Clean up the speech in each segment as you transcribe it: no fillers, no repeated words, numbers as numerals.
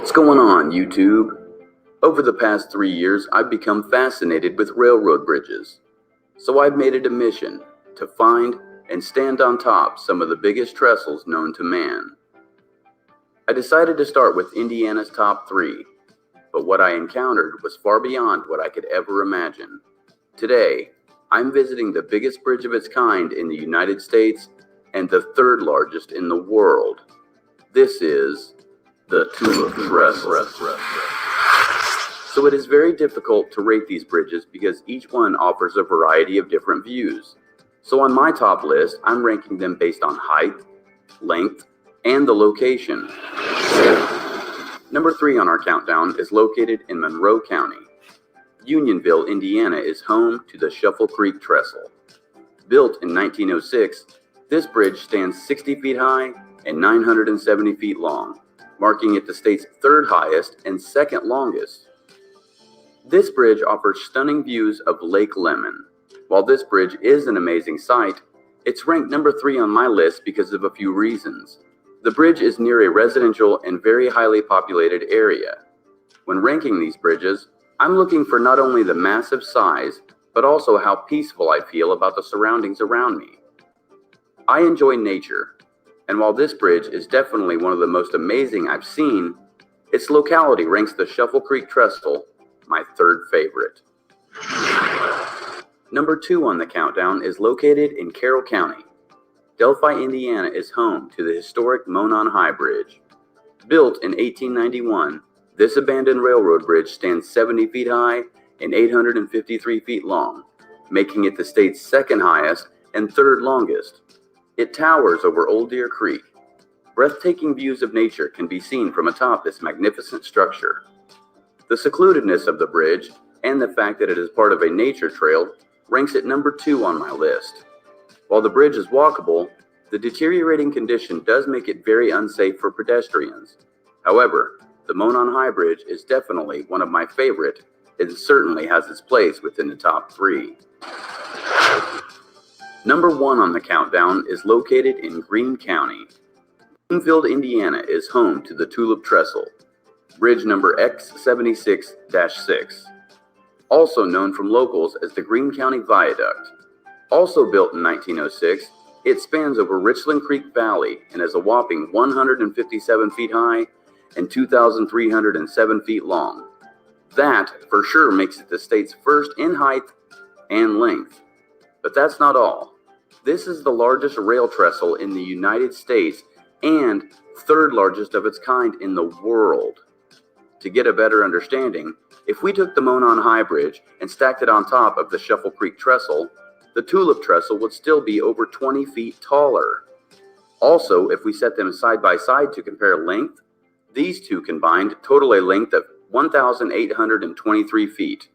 What's going on, YouTube? Over the past 3 years, I've become fascinated with railroad bridges. So I've made it a mission to find and stand on top some of the biggest trestles known to man. I decided to start with Indiana's top 3, but what I encountered was far beyond what I could ever imagine. Today, I'm visiting the biggest bridge of its kind in the United States and the third largest in the world. This is the Tulip Trestle. So it is very difficult to rate these bridges because each one offers a variety of different views. So on my top list, I'm ranking them based on height, length, and the location. Number 3 on our countdown is located in Monroe County. Unionville, Indiana is home to the Shuffle Creek Trestle. Built in 1906, this bridge stands 60 feet high and 970 feet long, marking it the state's third highest and second longest. This bridge offers stunning views of Lake Lemon. While this bridge is an amazing sight, it's ranked number 3 on my list because of a few reasons. The bridge is near a residential and very highly populated area. When ranking these bridges, I'm looking for not only the massive size, but also how peaceful I feel about the surroundings around me. I enjoy nature, and while this bridge is definitely one of the most amazing I've seen, its locality ranks the Shuffle Creek Trestle my third favorite. Number 2 on the countdown is located in Carroll County. Delphi, Indiana is home to the historic Monon High Bridge. Built in 1891, this abandoned railroad bridge stands 70 feet high and 853 feet long, making it the state's second highest and third longest. It towers over Old Deer Creek. Breathtaking views of nature can be seen from atop this magnificent structure. The secludedness of the bridge and the fact that it is part of a nature trail ranks it number 2 on my list. While the bridge is walkable, the deteriorating condition does make it very unsafe for pedestrians. However, the Monon High Bridge is definitely one of my favorite and certainly has its place within the top 3. Number 1 on the countdown is located in Greene County. Bloomfield, Indiana is home to the Tulip Trestle, bridge number X76-6, also known from locals as the Greene County Viaduct. Also built in 1906, it spans over Richland Creek Valley and is a whopping 157 feet high and 2,307 feet long. That for sure makes it the state's first in height and length. But that's not all. This is the largest rail trestle in the United States and third largest of its kind in the world. To get a better understanding, if we took the Monon High Bridge and stacked it on top of the Shuffle Creek Trestle, the Tulip Trestle would still be over 20 feet taller. Also, if we set them side by side to compare length, these two combined total a length of 1,823 feet.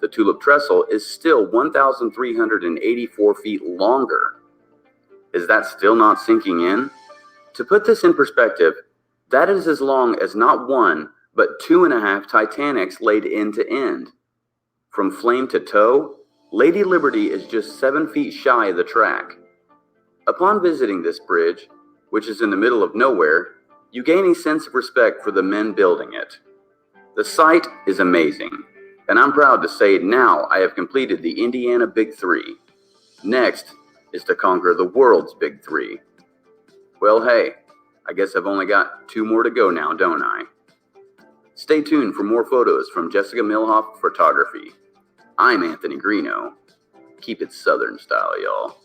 The Tulip Trestle is still 1,384 feet longer. Is that still not sinking in? To put this in perspective, that is as long as not one, but 2.5 Titanics laid end to end. From flame to tow, Lady Liberty is just 7 feet shy of the track. Upon visiting this bridge, which is in the middle of nowhere, you gain a sense of respect for the men building it. The sight is amazing, and I'm proud to say now I have completed the Indiana Big 3. Next is to conquer the world's Big 3. Well, hey, I guess I've only got 2 more to go now, don't I? Stay tuned for more photos from Jessica Milhoff Photography. I'm Anthony Greeno. Keep it Southern style, y'all.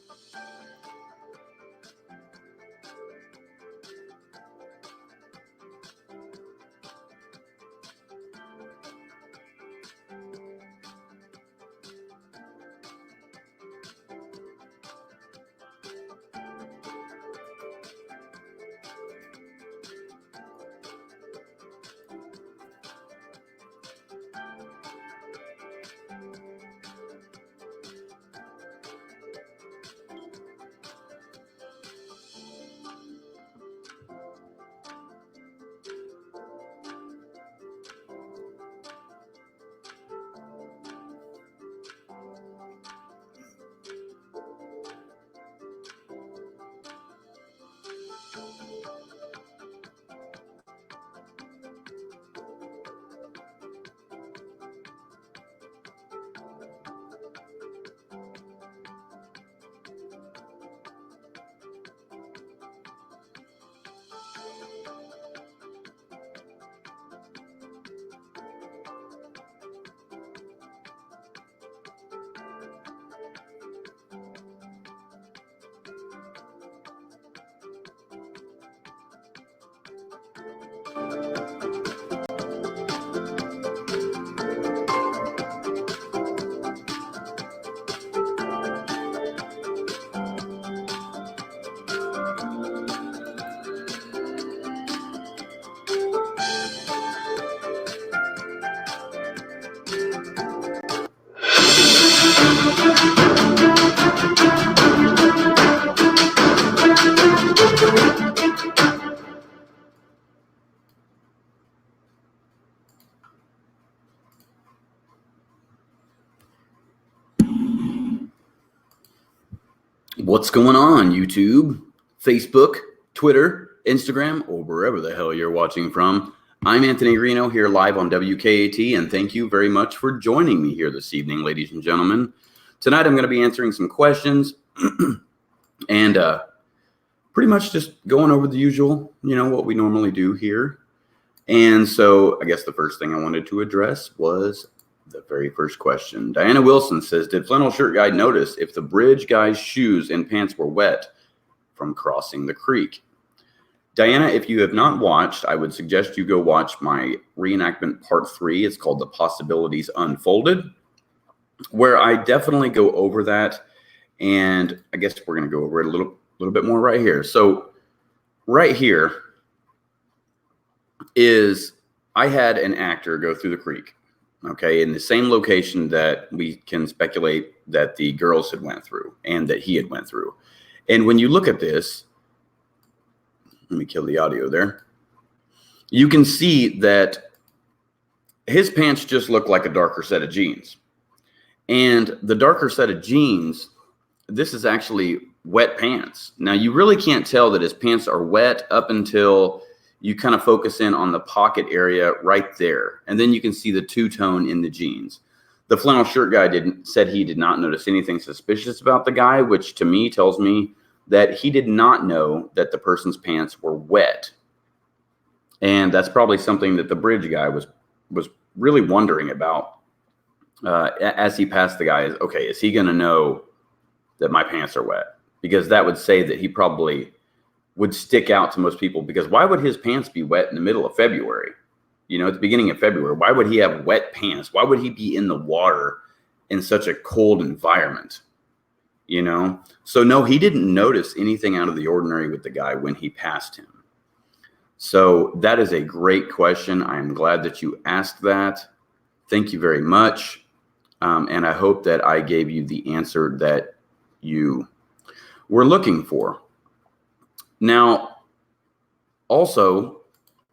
What's going on, YouTube, Facebook, Twitter, Instagram, or wherever the hell you're watching from? I'm Anthony Greeno here live on WKAT, and thank you very much for joining me here this evening, ladies and gentlemen. Tonight I'm going to be answering some questions and pretty much just going over the usual, what we normally do here. And so I guess the first thing I wanted to address was the very first question. Diana Wilson says, did Flannel Shirt Guy notice if the bridge guy's shoes and pants were wet from crossing the creek? Diana, if you have not watched, I would suggest you go watch my reenactment part 3. It's called The Possibilities Unfolded, where I definitely go over that. And I guess we're going to go over it a little bit more right here. So right here is I had an actor go through the creek. Okay, in the same location that we can speculate that the girls had went through and that he had went through. And when you look at this, let me kill the audio there. You can see that his pants just look like a darker set of jeans. And the darker set of jeans, this is actually wet pants. Now, you really can't tell that his pants are wet up until you kind of focus in on the pocket area right there. And then you can see the two-tone in the jeans. The Flannel Shirt Guy said he did not notice anything suspicious about the guy, which to me tells me that he did not know that the person's pants were wet. And that's probably something that the bridge guy was really wondering about as he passed the guy. Okay, is he going to know that my pants are wet? Because that would say that he probably would stick out to most people, because why would his pants be wet in the middle of February? At the beginning of February, why would he have wet pants? Why would he be in the water in such a cold environment? So no, he didn't notice anything out of the ordinary with the guy when he passed him. So that is a great question. I am glad that you asked that. Thank you very much. And I hope that I gave you the answer that you were looking for. Now, also,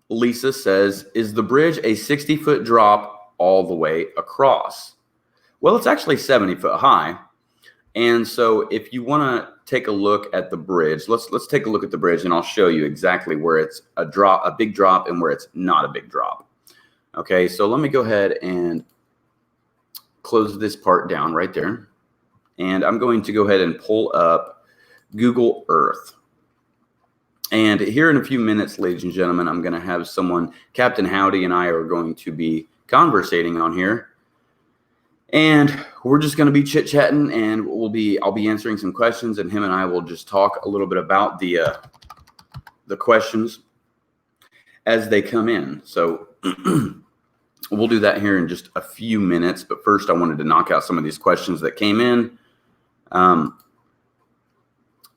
Lisa says, is the bridge a 60-foot drop all the way across? Well, it's actually 70 foot high. And so if you want to take a look at the bridge, let's take a look at the bridge, and I'll show you exactly where it's a big drop and where it's not a big drop. Okay, so let me go ahead and close this part down right there. And I'm going to go ahead and pull up Google Earth. And here in a few minutes, ladies and gentlemen, I'm going to have someone, Captain Howdy and I are going to be conversating on here. And we're just going to be chit-chatting, and I'll be answering some questions, and him and I will just talk a little bit about the questions as they come in. So we'll do that here in just a few minutes. But first, I wanted to knock out some of these questions that came in.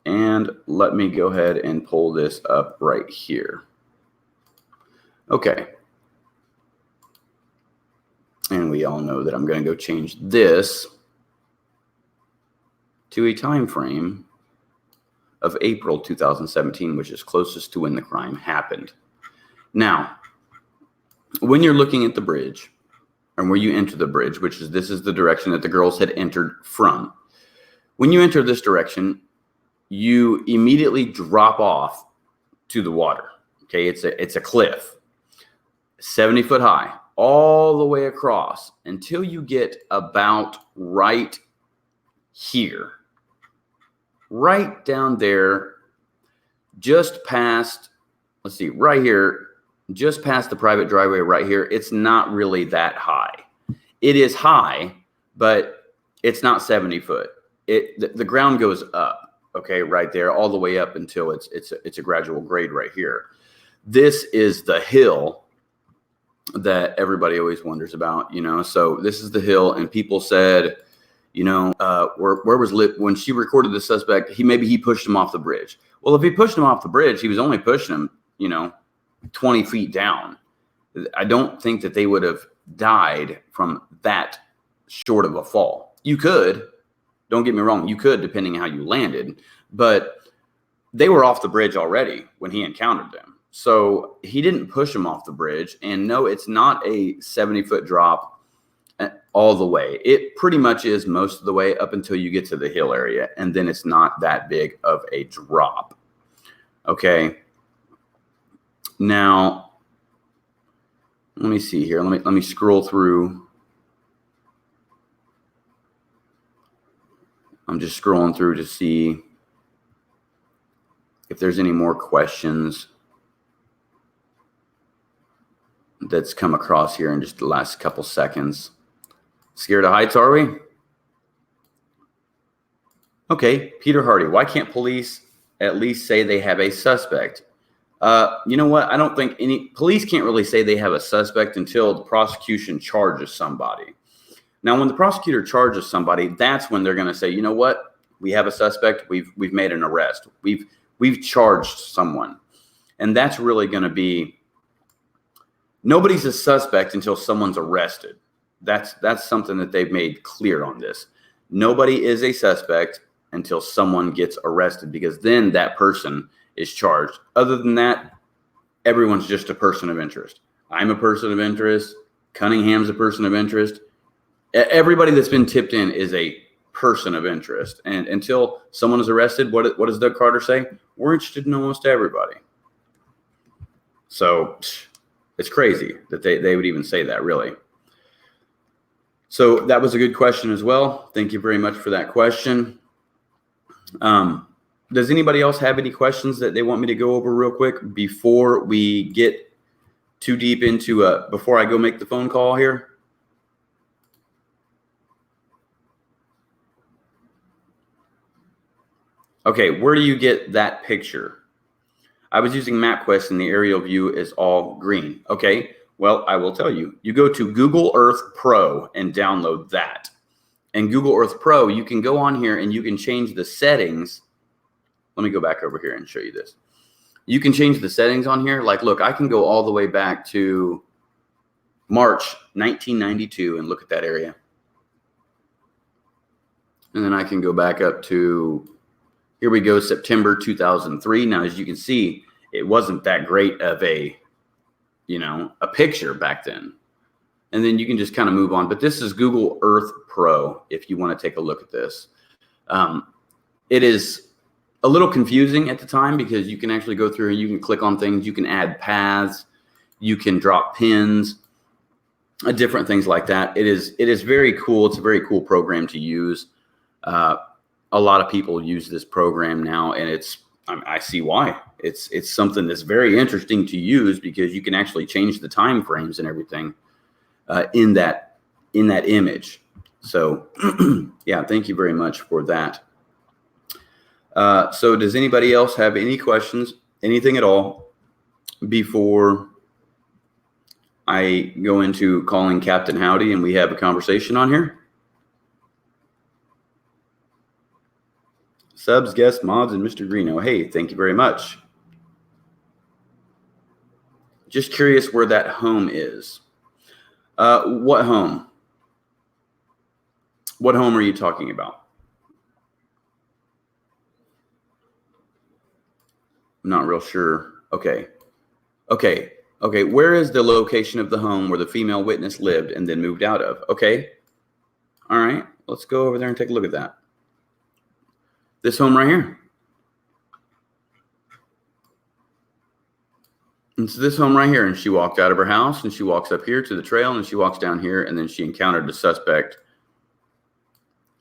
And let me go ahead and pull this up right here. Okay. And we all know that I'm going to go change this to a time frame of April 2017, which is closest to when the crime happened. Now, when you're looking at the bridge, and where you enter the bridge, this is the direction that the girls had entered from. When you enter this direction, you immediately drop off to the water. Okay, it's a cliff, 70 foot high, all the way across until you get about right here, right down there, just past, let's see, right here, just past the private driveway right here. It's not really that high. It is high, but it's not 70 foot. The ground goes up. Okay, right there, all the way up until it's a gradual grade right here. this is the hill that everybody always wonders about, So this is the hill, and people said, where was Lip when she recorded the suspect? Maybe he pushed him off the bridge. Well, if he pushed him off the bridge, he was only pushing him, 20 feet down. I don't think that they would have died from that short of a fall. You could, don't get me wrong, you could, depending on how you landed, but they were off the bridge already when he encountered them. So he didn't push him off the bridge. And no, it's not a 70-foot drop all the way. It pretty much is most of the way up until you get to the hill area. And then it's not that big of a drop. Okay. Now, let me see here. Let me scroll through. I'm just scrolling through to see if there's any more questions that's come across here in just the last couple seconds. Scared of heights, are we? Okay, Peter Hardy, why can't police at least say they have a suspect? You know what? I don't think police can't really say they have a suspect until the prosecution charges somebody. Now, when the prosecutor charges somebody, that's when they're going to say, you know what? We have a suspect. We've made an arrest. We've charged someone. And that's really going to be, nobody's a suspect until someone's arrested. That's something that they've made clear on this. Nobody is a suspect until someone gets arrested, because then that person is charged. Other than that, everyone's just a person of interest. I'm a person of interest. Cunningham's a person of interest. Everybody that's been tipped in is a person of interest. And until someone is arrested, what does Doug Carter say? We're interested in almost everybody. So it's crazy that they would even say that, really. So that was a good question as well. Thank you very much for that question. Does anybody else have any questions that they want me to go over real quick before we get too deep into before I go make the phone call here? Okay, where do you get that picture? I was using MapQuest and the aerial view is all green. Okay, well, I will tell you. You go to Google Earth Pro and download that. And Google Earth Pro, you can go on here and you can change the settings. Let me go back over here and show you this. You can change the settings on here. Like, look, I can go all the way back to March 1992 and look at that area. And then I can go back up to, here we go, September 2003. Now, as you can see, it wasn't that great of a picture back then. And then you can just kind of move on. But this is Google Earth Pro if you want to take a look at this. It is a little confusing at the time because you can actually go through and you can click on things. You can add paths. You can drop pins, different things like that. It is very cool. It's a very cool program to use. A lot of people use this program now, and I see why. It's something that's very interesting to use because you can actually change the time frames and everything in that image. So yeah, thank you very much for that. So does anybody else have any questions, anything at all, before I go into calling Captain Howdy and we have a conversation on here? Subs, guests, mods, and Mr. Greeno. Hey, thank you very much. Just curious where that home is. What home? What home are you talking about? I'm not real sure. Okay. Where is the location of the home where the female witness lived and then moved out of? Okay. All right. Let's go over there and take a look at that. This home right here. It's this home right here. And she walked out of her house and she walks up here to the trail and she walks down here and then she encountered the suspect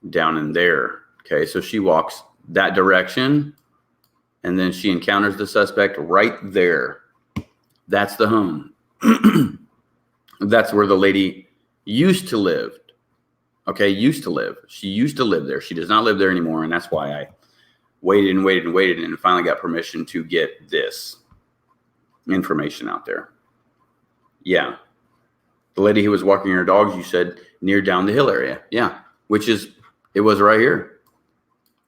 down in there. Okay. So she walks that direction and then she encounters the suspect right there. That's the home. That's where the lady used to live. Okay, used to live. She used to live there. She does not live there anymore, and that's why I waited and finally got permission to get this. information out there. Yeah. The lady who was walking her dogs, you said near down the hill area. Yeah. It was right here.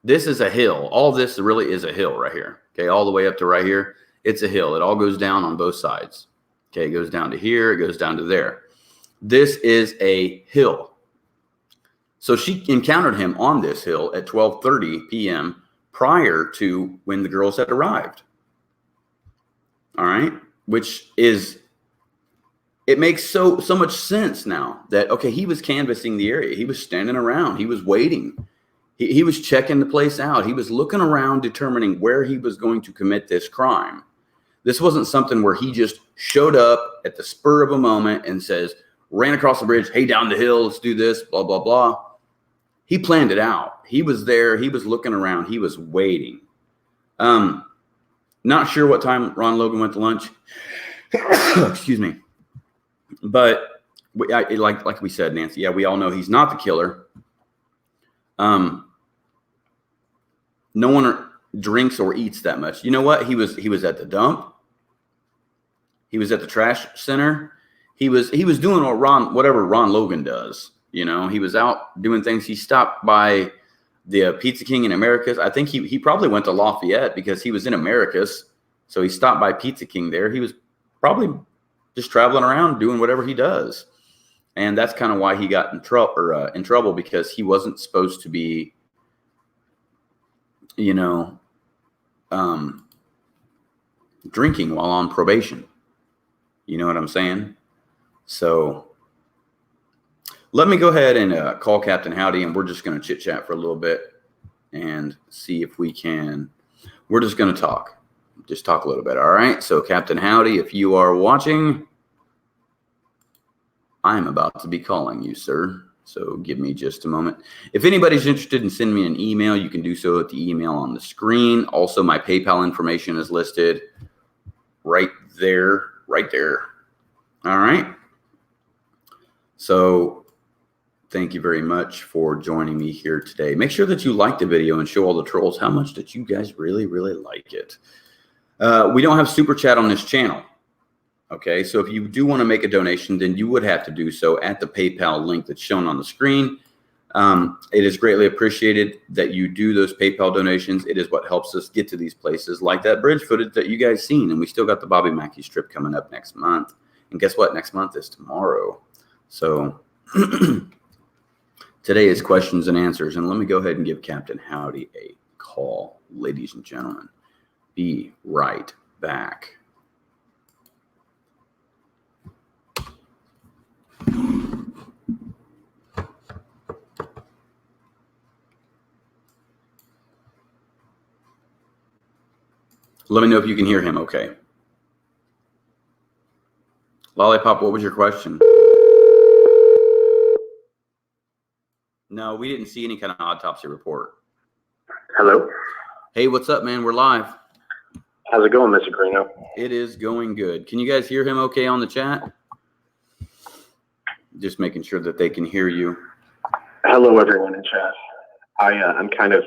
This is a hill. All this really is a hill right here. Okay. All the way up to right here. It's a hill. It all goes down on both sides. Okay. It goes down to here. It goes down to there. This is a hill. So she encountered him on this hill at 12:30 p.m. prior to when the girls had arrived. All right. It makes so much sense now that, okay, he was canvassing the area. He was standing around. He was waiting. He was checking the place out. He was looking around, determining where he was going to commit this crime. This wasn't something where he just showed up at the spur of a moment and says, ran across the bridge, hey, down the hill, let's do this, blah, blah, blah. He planned it out. He was there. He was looking around. He was waiting. Not sure what time Ron Logan went to lunch. Excuse me. But like we said, Nancy, yeah, we all know he's not the killer. No one drinks or eats that much. You know what? He was at the dump. He was at the trash center. He was doing whatever Ron Logan does. You know, he was out doing things. He stopped by the Pizza King in Americas. I think he probably went to Lafayette because he was in Americas. So he stopped by Pizza King there. He was probably just traveling around doing whatever he does. And that's kind of why he got in trouble because he wasn't supposed to be, drinking while on probation. You know what I'm saying? So let me go ahead and call Captain Howdy, and we're just going to chit chat for a little bit and see if we can. We're just going to talk. Just talk a little bit. All right. So Captain Howdy, if you are watching, I'm about to be calling you, sir. So give me just a moment. If anybody's interested in sending me an email, you can do so at the email on the screen. Also, my PayPal information is listed right there. All right. So thank you very much for joining me here today. Make sure that you like the video and show all the trolls how much that you guys really, really like it. We don't have Super Chat on this channel. Okay, so if you do want to make a donation, then you would have to do so at the PayPal link that's shown on the screen. It is greatly appreciated that you do those PayPal donations. It is what helps us get to these places like that bridge footage that you guys seen. And we still got the Bobby Mackey strip coming up next month. And guess what? Next month is tomorrow. So today is questions and answers. And let me go ahead and give Captain Howdy a call, ladies and gentlemen. Be right back. Let me know if you can hear him okay. Lollipop, what was your question? No, we didn't see any kind of autopsy report. Hello? Hey, what's up, man? We're live. How's it going, Mr. Greeno? It is going good. Can you guys hear him okay on the chat? Just making sure that they can hear you. Hello, everyone in chat. I'm kind of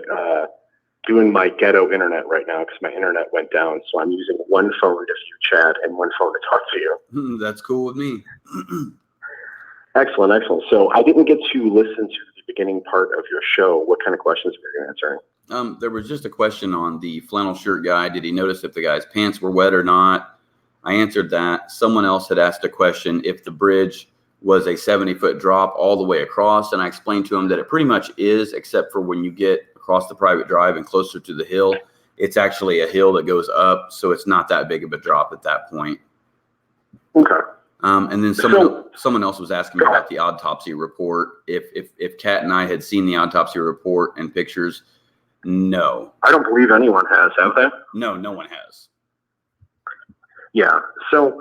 doing my ghetto internet right now because my internet went down. So I'm using one phone to view chat and one phone to talk to you. That's cool with me. Excellent. So I didn't get to listen to the beginning part of your show. What kind of questions were you answering? There was just a question on the flannel shirt guy. Did he notice if the guy's pants were wet or not? I answered that. Someone else had asked a question if the bridge was a 70-foot drop all the way across. And I explained to him that it pretty much is, except for when you get across the private drive and closer to the hill, it's actually a hill that goes up. So it's not that big of a drop at that point. Okay. And then someone else was asking me about the autopsy report. If Kat and I had seen the autopsy report and pictures, no. I don't believe anyone has, have they? No one has. Yeah. So,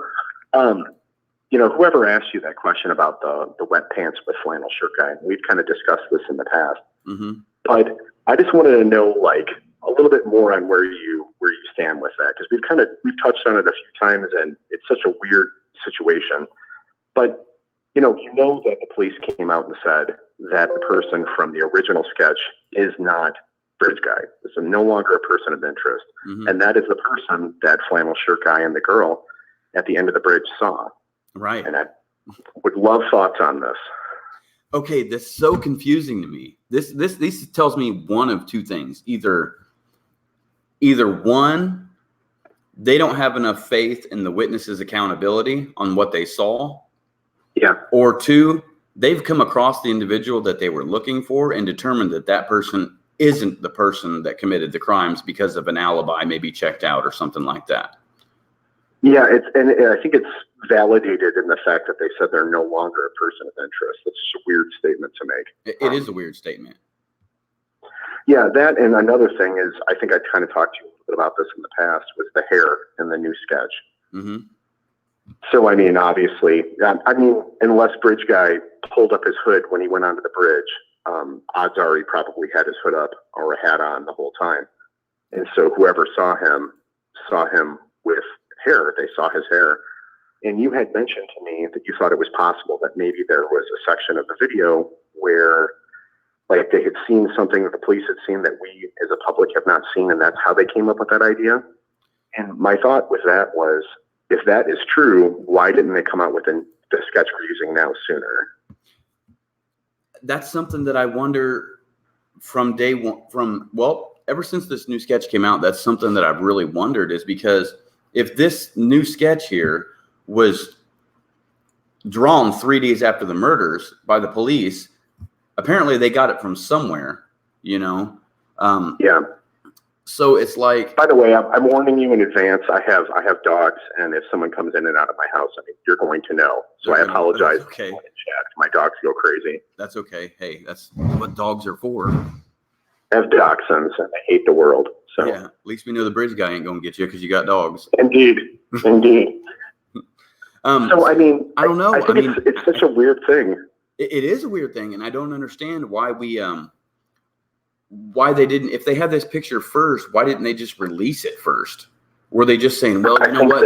whoever asked you that question about the wet pants with flannel shirt guy, we've kind of discussed this in the past. Mm-hmm. But I just wanted to know, a little bit more on where you stand with that, because we've touched on it a few times, and it's such a weird situation. But you know that the police came out and said that the person from the original sketch is not bridge guy. It's no longer a person of interest, mm-hmm. and that is the person, that flannel shirt guy and the girl, at the end of the bridge saw. Right. And I would love thoughts on this. Okay, that's so confusing to me. This tells me one of two things. Either one, they don't have enough faith in the witnesses' accountability on what they saw. Yeah. Or two, they've come across the individual that they were looking for and determined that that person isn't the person that committed the crimes because of an alibi maybe checked out or something like that. Yeah, and I think it's validated in the fact that they said they're no longer a person of interest. It's a weird statement to make. It is a weird statement. Yeah, that, and another thing is, I think I kind of talked to you a little bit about this in the past, was the hair in the new sketch. Mm-hmm. So, I mean, obviously, unless Bridge Guy pulled up his hood when he went onto the bridge, odds are he probably had his hood up or a hat on the whole time. And so whoever saw him with hair. They saw his hair. And you had mentioned to me that you thought it was possible that maybe there was a section of the video where, like, they had seen something that the police had seen that we as a public have not seen, and that's how they came up with that idea. And my thought with that was, if that is true, why didn't they come out with the sketch we're using now sooner? That's something that I wonder from day one, ever since this new sketch came out, that's something that I've really wondered, is because if this new sketch here was drawn 3 days after the murders by the police, apparently they got it from somewhere, you know? Yeah. So it's like, by the way, I'm warning you in advance. I have dogs, and if someone comes in and out of my house, I mean, you're going to know. So I apologize. Okay. My dogs go crazy. That's okay. Hey, that's what dogs are for. I have dachshunds, and I hate the world. So yeah, at least we know the bridge guy ain't gonna get you because you got dogs. Indeed. So I mean, I don't know. I think it's such a weird thing. It is a weird thing, and I don't understand why why they didn't. If they had this picture first, why didn't they just release it first? Were they just saying, well, you know what,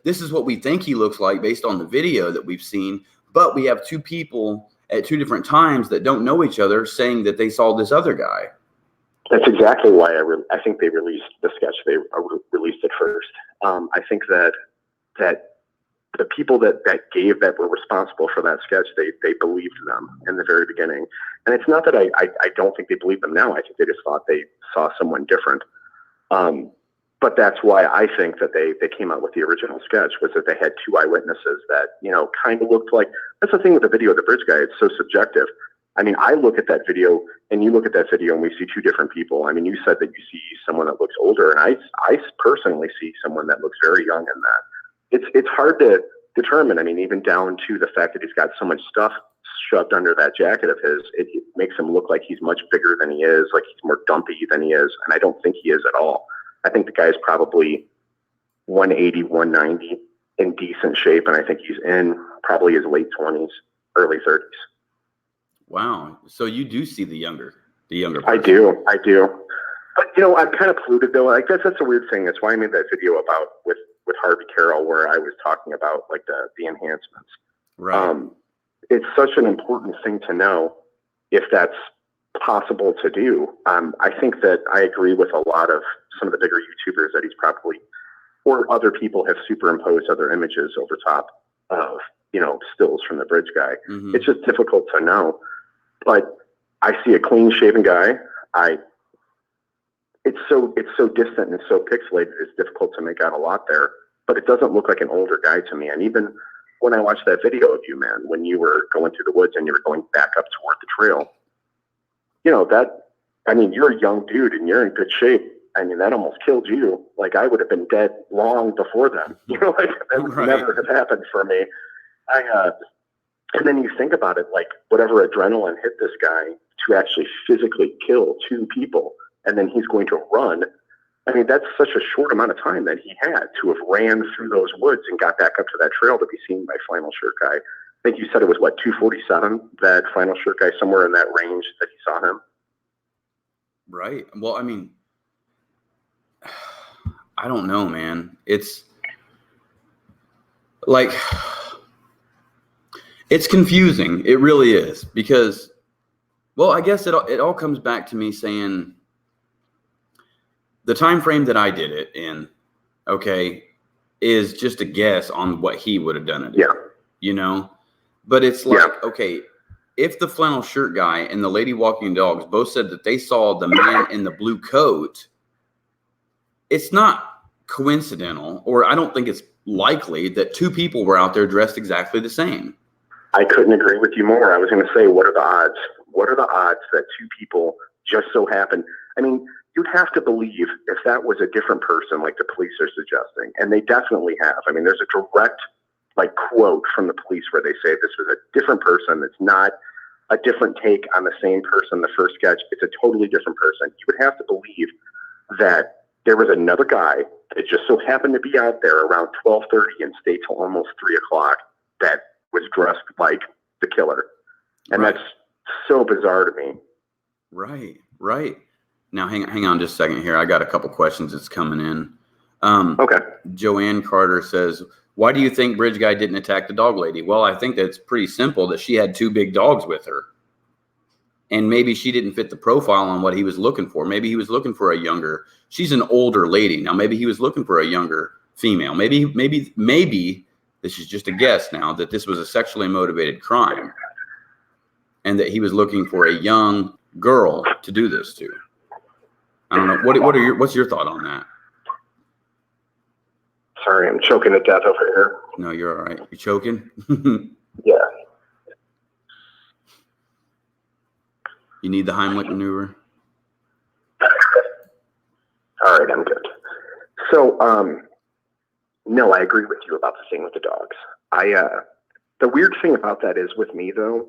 this is what we think he looks like based on the video that we've seen, but we have two people at two different times that don't know each other saying that they saw this other guy. That's exactly why I think they released the sketch. They released it first. I think that the people that were responsible for that sketch, they believed them in the very beginning. And it's not that I don't think they believe them now. I think they just thought they saw someone different. But that's why I think that they came out with the original sketch, was that they had two eyewitnesses that, you know, kind of looked like. That's the thing with the video of the bridge guy. It's so subjective. I mean, I look at that video and you look at that video and we see two different people. I mean, you said that you see someone that looks older, and I personally see someone that looks very young in that. It's hard to determine. I mean, even down to the fact that he's got so much stuff shoved under that jacket of his, it makes him look like he's much bigger than he is, like he's more dumpy than he is. And I don't think he is at all. I think the guy's probably 180, 190 in decent shape. And I think he's in probably his late 20s, early 30s. Wow. So you do see the younger person. I do. But, you know, I'm kind of polluted though. Like that's a weird thing. That's why I made that video about with Harvey Carroll, where I was talking about like the enhancements. Right. It's such an important thing to know if that's possible to do. I think that I agree with a lot of some of the bigger YouTubers that he's probably, or other people have superimposed other images over top of, you know, stills from the bridge guy. Mm-hmm. It's just difficult to know. But I see a clean shaven guy. It's so distant and so pixelated. It's difficult to make out a lot there, but it doesn't look like an older guy to me. And even when I watched that video of you, man, when you were going through the woods and you were going back up toward the trail, you know, you're a young dude and you're in good shape. I mean, that almost killed you. Like, I would have been dead long before then. You know, like that would never have happened for me. And then you think about it, like whatever adrenaline hit this guy to actually physically kill two people, and then he's going to run. I mean, that's such a short amount of time that he had to have ran through those woods and got back up to that trail to be seen by Flannel Shirt Guy. I think you said it was, 2:47, that Flannel Shirt Guy, somewhere in that range that he saw him. Right. Well, I mean, I don't know, man. It's like, it's confusing. It really is, because, well, I guess it all comes back to me saying the time frame that I did it in. Okay, is just a guess on what he would have done it. Yeah. You know, but it's like, okay, if the flannel shirt guy and the lady walking dogs both said that they saw the man in the blue coat, it's not coincidental, or I don't think it's likely that two people were out there dressed exactly the same. I couldn't agree with you more. I was going to say, what are the odds? What are the odds that two people just so happen? I mean, you'd have to believe if that was a different person, like the police are suggesting, and they definitely have. I mean, there's a direct like quote from the police where they say this was a different person. It's not a different take on the same person. The first sketch, it's a totally different person. You would have to believe that there was another guy that just so happened to be out there around 12:30 and stayed till almost 3:00 that was dressed like the killer. And that's so bizarre to me. Right. Now, hang on just a second here. I got a couple questions that's coming in. Okay. Joanne Carter says, why do you think Bridge Guy didn't attack the dog lady? Well, I think that's pretty simple, that she had two big dogs with her. And maybe she didn't fit the profile on what he was looking for. Maybe he was looking for a younger, she's an older lady. Now, maybe he was looking for a younger female. Maybe this is just a guess now, that this was a sexually motivated crime and that he was looking for a young girl to do this to. I don't know. What's your thought on that? Sorry, I'm choking to death over here. No, you're all right. You choking? Yeah. You need the Heimlich maneuver? All right, I'm good. So, no, I agree with you about the thing with the dogs. The weird thing about that is with me though,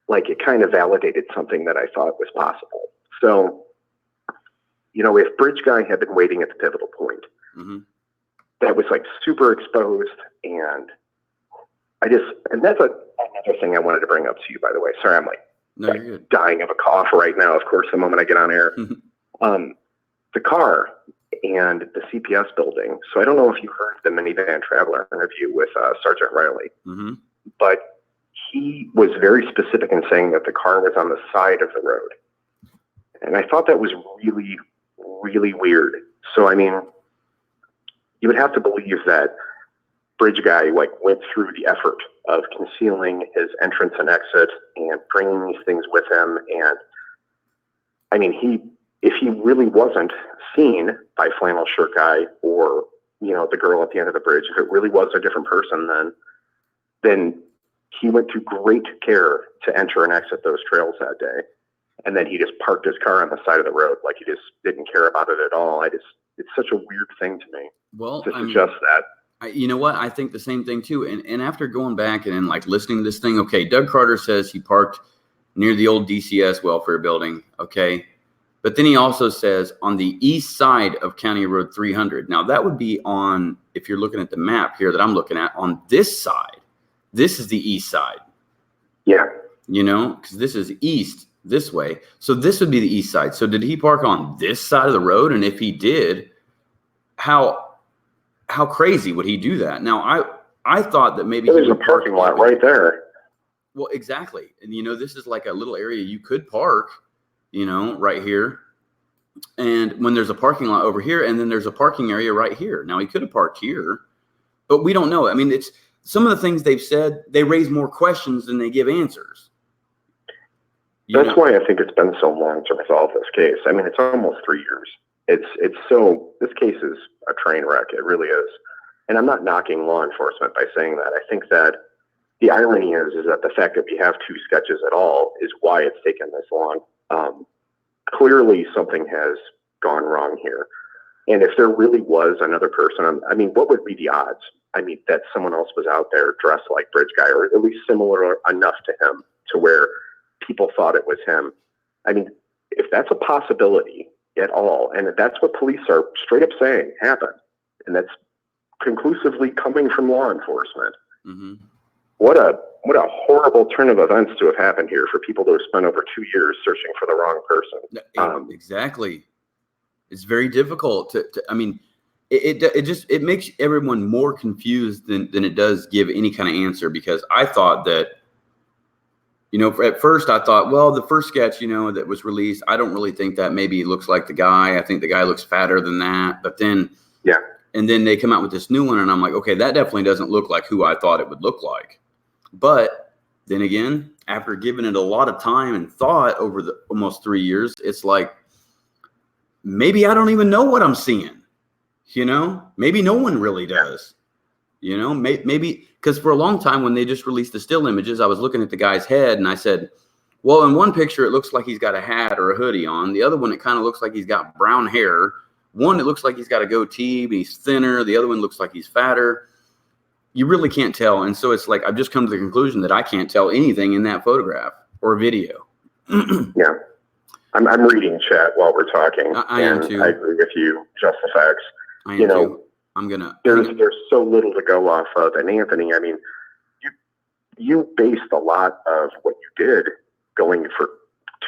like it kind of validated something that I thought was possible. So, you know, if Bridge Guy had been waiting at the pivotal point, that was like super exposed, and that's another thing I wanted to bring up to you, by the way. Sorry, I'm like dying of a cough right now, of course, the moment I get on air. The car and the CPS building. So I don't know if you heard the Minivan Traveler interview with Sergeant Riley, but he was very specific in saying that the car was on the side of the road. And I thought that was really, really weird. So, I mean, you would have to believe that Bridge Guy like went through the effort of concealing his entrance and exit and bringing these things with him. And I mean, if he really wasn't seen by Flannel Shirt Guy or, you know, the girl at the end of the bridge, if it really was a different person, then he went to great care to enter and exit those trails that day. And then he just parked his car on the side of the road. Like he just didn't care about it at all. It's such a weird thing to me. Well, to suggest that. You know what? I think the same thing too. And after going back and like listening to this thing, okay, Doug Carter says he parked near the old DCS welfare building. Okay. But then he also says on the east side of County Road 300. Now that would be on, if you're looking at the map here that I'm looking at, on this side. This is the east side. Yeah. You know, because this is east this way. So this would be the east side. So did he park on this side of the road? And if he did, how crazy would he do that? Now, I thought that maybe there's a parking lot right there. Well, exactly. And, you know, this is like a little area you could park, you know, right here. And when there's a parking lot over here, and then there's a parking area right here. Now, he could have parked here, but we don't know. I mean, it's some of the things they've said, they raise more questions than they give answers. That's why I think it's been so long to resolve this case. I mean, it's almost 3 years. This case is a train wreck. It really is. And I'm not knocking law enforcement by saying that. I think that the irony is that the fact that we have two sketches at all is why it's taken this long. Clearly something has gone wrong here. And if there really was another person, I mean, what would be the odds? I mean, that someone else was out there dressed like Bridge Guy, or at least similar enough to him to where people thought it was him. I mean, if that's a possibility at all, and that's what police are straight up saying happened, and that's conclusively coming from law enforcement, what a horrible turn of events to have happened here for people to have spent over 2 years searching for the wrong person. Exactly. It's very difficult to I mean, it makes everyone more confused than it does give any kind of answer, because I thought that, you know, at first I thought, well, the first sketch, you know, that was released, I don't really think that maybe looks like the guy. I think the guy looks fatter than that. But then, And then they come out with this new one, and I'm like, okay, that definitely doesn't look like who I thought it would look like. But then again, after giving it a lot of time and thought over the almost 3 years, it's like, maybe I don't even know what I'm seeing. Maybe no one really does. Maybe because for a long time when they just released the still images, I was looking at the guy's head and I said, well, in one picture, it looks like he's got a hat or a hoodie on. The other one, it kind of looks like he's got brown hair. One, it looks like he's got a goatee, but he's thinner. The other one looks like he's fatter. You really can't tell. And so it's like, I've just come to the conclusion that I can't tell anything in that photograph or video. Yeah. I'm reading chat while we're talking. I am too. I agree with you, just the facts. I am too. I'm going to. There's so little to go off of. And Anthony, I mean, you based a lot of what you did going for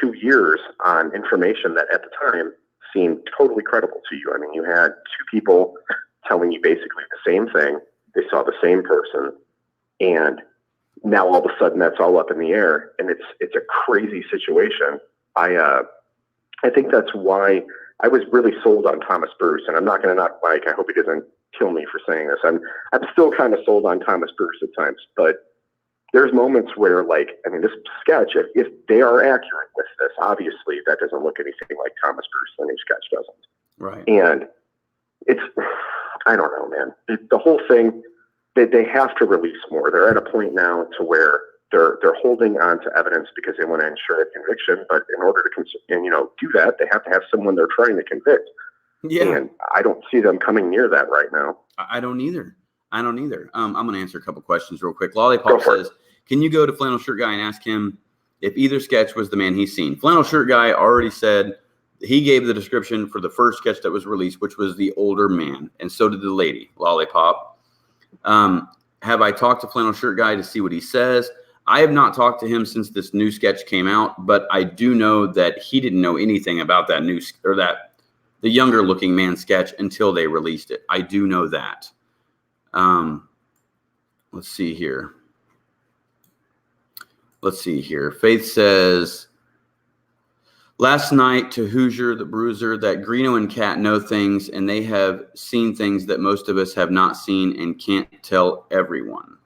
2 years on information that at the time seemed totally credible to you. I mean, you had 2 people telling you basically the same thing. They saw the same person, and now all of a sudden that's all up in the air, and it's a crazy situation. I think that's why I was really sold on Thomas Bruce, and I'm not going to knock Mike. I hope he doesn't kill me for saying this. I'm still kind of sold on Thomas Bruce at times, but there's moments where, like, I mean, this sketch, if they are accurate with this, obviously that doesn't look anything like Thomas Bruce. The new sketch doesn't. Right. And it's, I don't know, man. The whole thing, they have to release more. They're at a point now to where they're holding on to evidence because they want to ensure a conviction. But in order to do that, they have to have someone they're trying to convict. Yeah. And I don't see them coming near that right now. I don't either. I'm going to answer a couple questions real quick. Lollipop says, can you go to Flannel Shirt Guy and ask him if either sketch was the man he's seen? Flannel Shirt Guy already said he gave the description for the first sketch that was released, which was the older man. And so did the lady, Lollipop. Have I talked to Flannel Shirt Guy to see what he says? I have not talked to him since this new sketch came out, but I do know that he didn't know anything about that the younger looking man sketch until they released it. I do know that. Let's see here. Faith says, last night to Hoosier the Bruiser, that Greeno and Kat know things and they have seen things that most of us have not seen and can't tell everyone.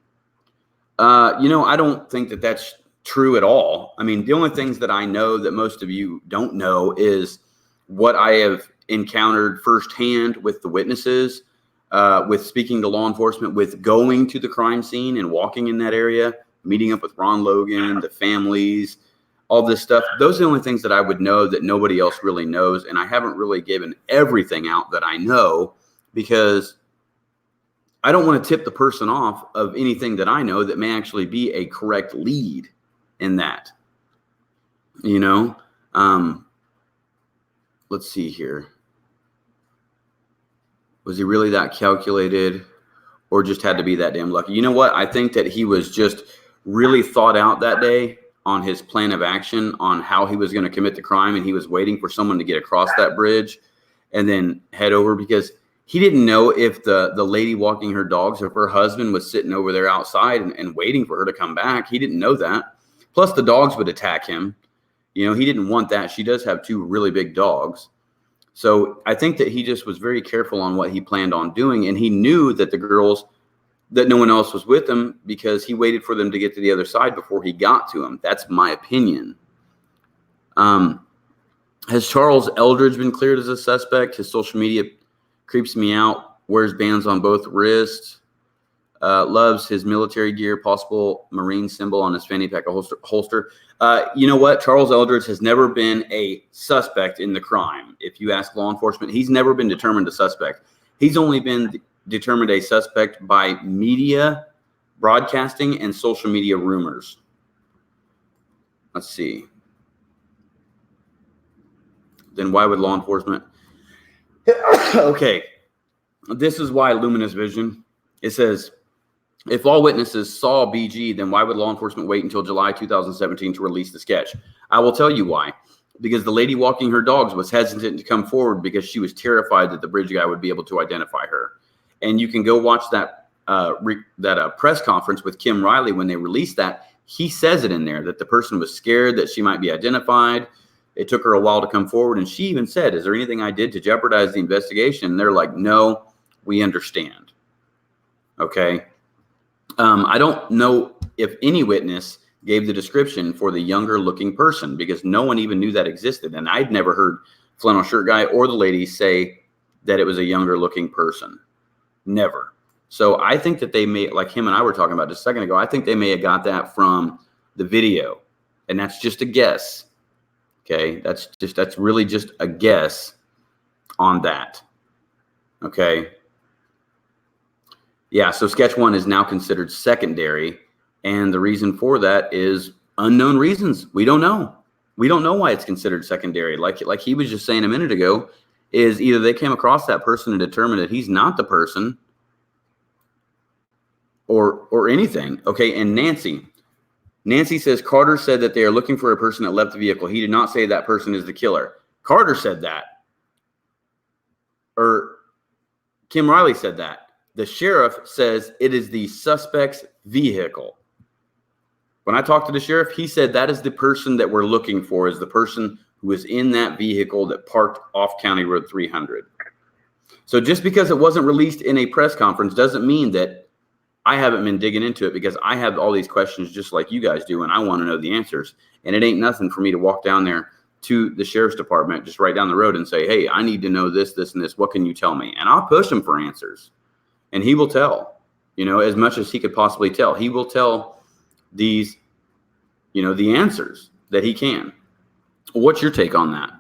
I don't think that that's true at all. I mean, the only things that I know that most of you don't know is what I have encountered firsthand with the witnesses, with speaking to law enforcement, with going to the crime scene and walking in that area, meeting up with Ron Logan, the families, all this stuff. Those are the only things that I would know that nobody else really knows. And I haven't really given everything out that I know because I don't want to tip the person off of anything that I know that may actually be a correct lead in that. Let's see here. Was he really that calculated or just had to be that damn lucky? You know what? I think that he was just really thought out that day on his plan of action on how he was going to commit the crime. And he was waiting for someone to get across that bridge and then head over, because he didn't know if the lady walking her dogs, if her husband was sitting over there outside and waiting for her to come back. He didn't know that. Plus the dogs would attack him. He didn't want that. She does have 2 really big dogs. So I think that he just was very careful on what he planned on doing. And he knew that that no one else was with him because he waited for them to get to the other side before he got to him. That's my opinion. Has Charles Eldridge been cleared as a suspect? His social media creeps me out. Wears bands on both wrists. Loves his military gear, possible Marine symbol on his fanny pack holster. You know what? Charles Eldridge has never been a suspect in the crime. If you ask law enforcement, he's never been determined a suspect. He's only been determined a suspect by media broadcasting and social media rumors. Let's see. Then why would law enforcement? Okay. This is why Luminous Vision. It says, if all witnesses saw BG, then why would law enforcement wait until July 2017 to release the sketch? I will tell you why. Because the lady walking her dogs was hesitant to come forward because she was terrified that the bridge guy would be able to identify her. And you can go watch that press conference with Kim Riley when they released that. He says it in there that the person was scared that she might be identified. It took her a while to come forward. And she even said, is there anything I did to jeopardize the investigation? And they're like, no, We understand. Okay. I don't know if any witness gave the description for the younger looking person, because no one even knew that existed. And I'd never heard flannel shirt guy or the lady say that it was a younger looking person. Never. So I think that they may, like him and I were talking about just a second ago, I think they may have got that from the video. And that's just a guess. Okay. That's really just a guess on that. Okay. Yeah. So sketch one is now considered secondary. And the reason for that is unknown reasons. We don't know. We don't know why it's considered secondary. Like he was just saying a minute ago, is either they came across that person and determined that he's not the person, or anything. Okay. And Nancy says Carter said that they are looking for a person that left the vehicle. He did not say that person is the killer. Carter said that. Or Kim Riley said that. The sheriff says it is the suspect's vehicle. When I talked to the sheriff, he said that is the person that we're looking for, is the person who is in that vehicle that parked off County Road 300. So just because it wasn't released in a press conference doesn't mean that I haven't been digging into it, because I have all these questions just like you guys do, and I want to know the answers. And it ain't nothing for me to walk down there to the sheriff's department just right down the road and say, hey, I need to know this, this, and this. What can you tell me? And I'll push him for answers. And he will tell, as much as he could possibly tell. He will tell these, the answers that he can. What's your take on that?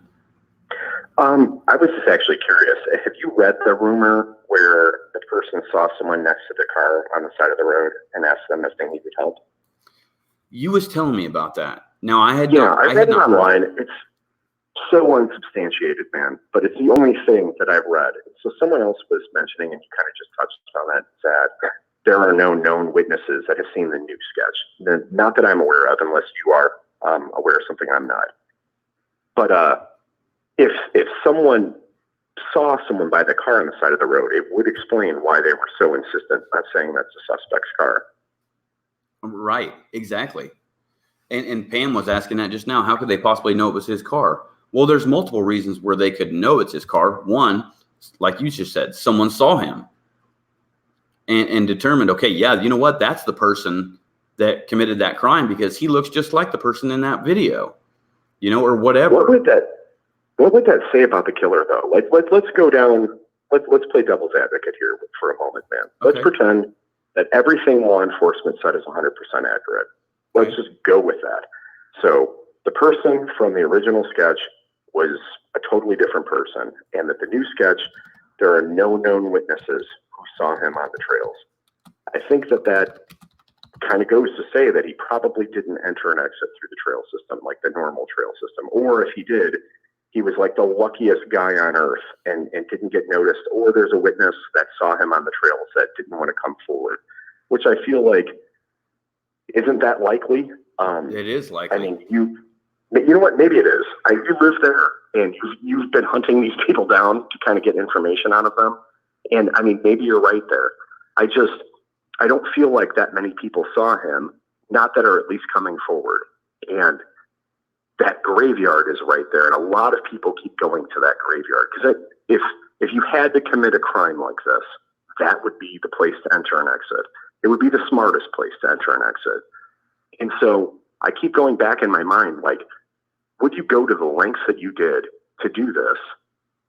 I was just actually curious. Have you read the rumor where the person saw someone next to the car on the side of the road and asked them if they needed help? You was telling me about that. Now I had I read it online. It's so unsubstantiated, man. But it's the only thing that I've read. So someone else was mentioning, and you kind of just touched on that, that there are no known witnesses that have seen the new sketch. Not that I'm aware of, unless you are aware of something I'm not. But if someone saw someone by the car on the side of the road, it would explain why they were so insistent on saying that's the suspect's car. Right, exactly. And Pam was asking that just now. How could they possibly know it was his car? Well, there's multiple reasons where they could know it's his car. One, like you just said, someone saw him and determined, okay, yeah, you know what? That's the person that committed that crime, because he looks just like the person in that video, or whatever. What would that say about the killer, though? Like, let's go down. Let's play devil's advocate here for a moment, man. Let's pretend that everything law enforcement said is 100% accurate. Let's just go with that. So the person from the original sketch was a totally different person, and that the new sketch, there are no known witnesses who saw him on the trails. I think that kind of goes to say that he probably didn't enter and exit through the trail system like the normal trail system. Or if he did, he was like the luckiest guy on earth and didn't get noticed. Or there's a witness that saw him on the trails that didn't want to come forward, which I feel like isn't that likely. It is likely. I mean, you know what? Maybe it is. You live there, and you've been hunting these people down to kind of get information out of them. And I mean, maybe you're right there. I don't feel like that many people saw him, not that are at least coming forward. And that graveyard is right there, and a lot of people keep going to that graveyard, because if you had to commit a crime like this, that would be the place to enter and exit. It would be the smartest place to enter and exit. And so I keep going back in my mind, like, would you go to the lengths that you did to do this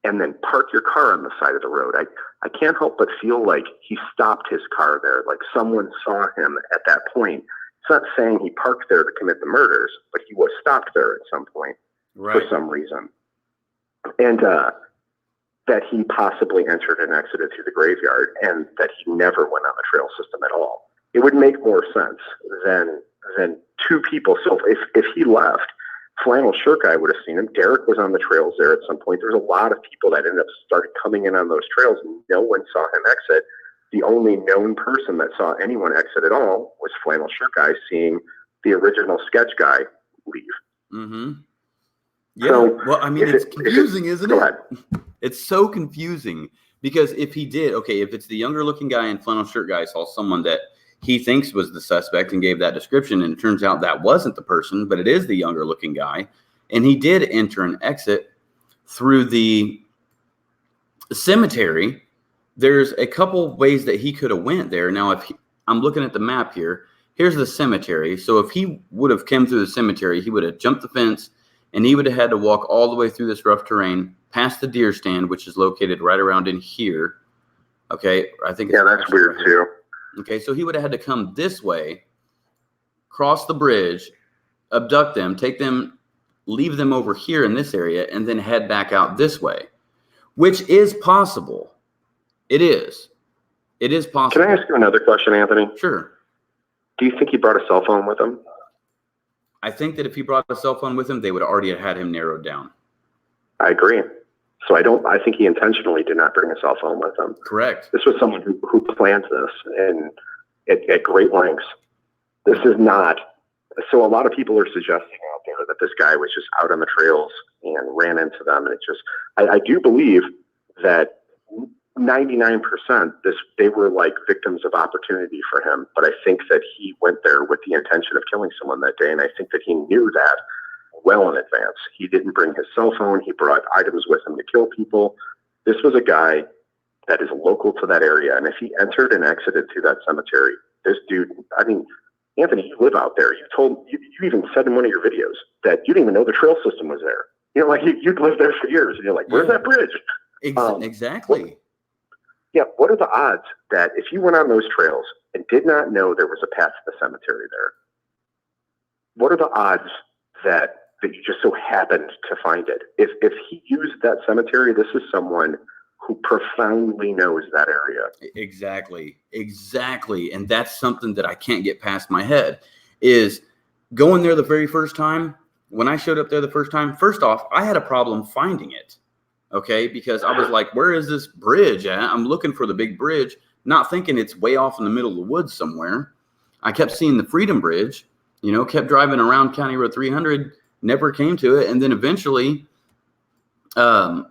and then park your car on the side of the road? I can't help but feel like he stopped his car there, like someone saw him at that point. It's not saying he parked there to commit the murders, but he was stopped there at some point for some reason. And that he possibly entered and exited through the graveyard, and that he never went on the trail system at all. It would make more sense than two people. So if he left, Flannel Shirt Guy would have seen him. Derek was on the trails there at some point. There's a lot of people that ended up started coming in on those trails, and no one saw him exit. The only known person that saw anyone exit at all was Flannel Shirt Guy seeing the original sketch guy leave. Mm-hmm. Yeah. So, well, I mean, it's confusing, isn't it? It's so confusing, because if he did, if it's the younger looking guy and Flannel Shirt Guy saw someone that he thinks was the suspect and gave that description, and it turns out that wasn't the person, but it is the younger looking guy, and he did enter and exit through the cemetery, there's a couple ways that he could have went there. Now, I'm looking at the map here. Here's the cemetery. So if he would have come through the cemetery, he would have jumped the fence, and he would have had to walk all the way through this rough terrain, past the deer stand, which is located right around in here. Okay, I think. Yeah, that's weird too. Okay, so he would have had to come this way, cross the bridge, abduct them, take them, leave them over here in this area, and then head back out this way, which is possible. It is. It is possible. Can I ask you another question, Anthony? Sure. Do you think he brought a cell phone with him? I think that if he brought a cell phone with him, they would already have had him narrowed down. I agree. So I think he intentionally did not bring a cell phone with him. Correct. This was someone who planned this and at great lengths. This is not. So a lot of people are suggesting out there that this guy was just out on the trails and ran into them. And it just, I do believe that 99% they were like victims of opportunity for him. But I think that he went there with the intention of killing someone that day. And I think that he knew that well in advance. He didn't bring his cell phone. He brought items with him to kill people. This was a guy that is local to that area. And if he entered and exited through that cemetery, this dude, I mean, Anthony, you live out there. You even said in one of your videos that you didn't even know the trail system was there. You know, like you'd lived there for years and you're like, where's that bridge? Exactly. What are the odds that if you went on those trails and did not know there was a path to the cemetery there, what are the odds that you just so happened to find it? If he used that cemetery, this is someone who profoundly knows that area. Exactly. And that's something that I can't get past my head is going there the very first time. When I showed up there the first time, first off, I had a problem finding it. Okay. Because I was like, where is this bridge at? I'm looking for the big bridge, not thinking it's way off in the middle of the woods somewhere. I kept seeing the Freedom Bridge, kept driving around County Road 300, never came to it. And then eventually, the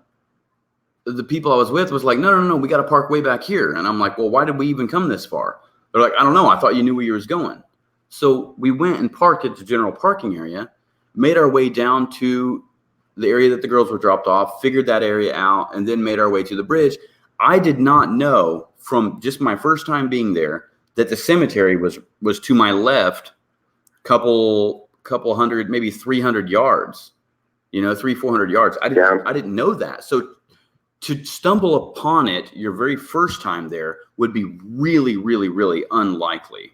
people I was with was like, no, we got to park way back here. And I'm like, well, why did we even come this far? They're like, I don't know. I thought you knew where you was going. So we went and parked at the general parking area, made our way down to the area that the girls were dropped off, figured that area out, and then made our way to the bridge. I did not know from just my first time being there that the cemetery was to my left, couple hundred, maybe 300 yards, 400 yards. I didn't know that. So to stumble upon it your very first time there would be really, really, really unlikely.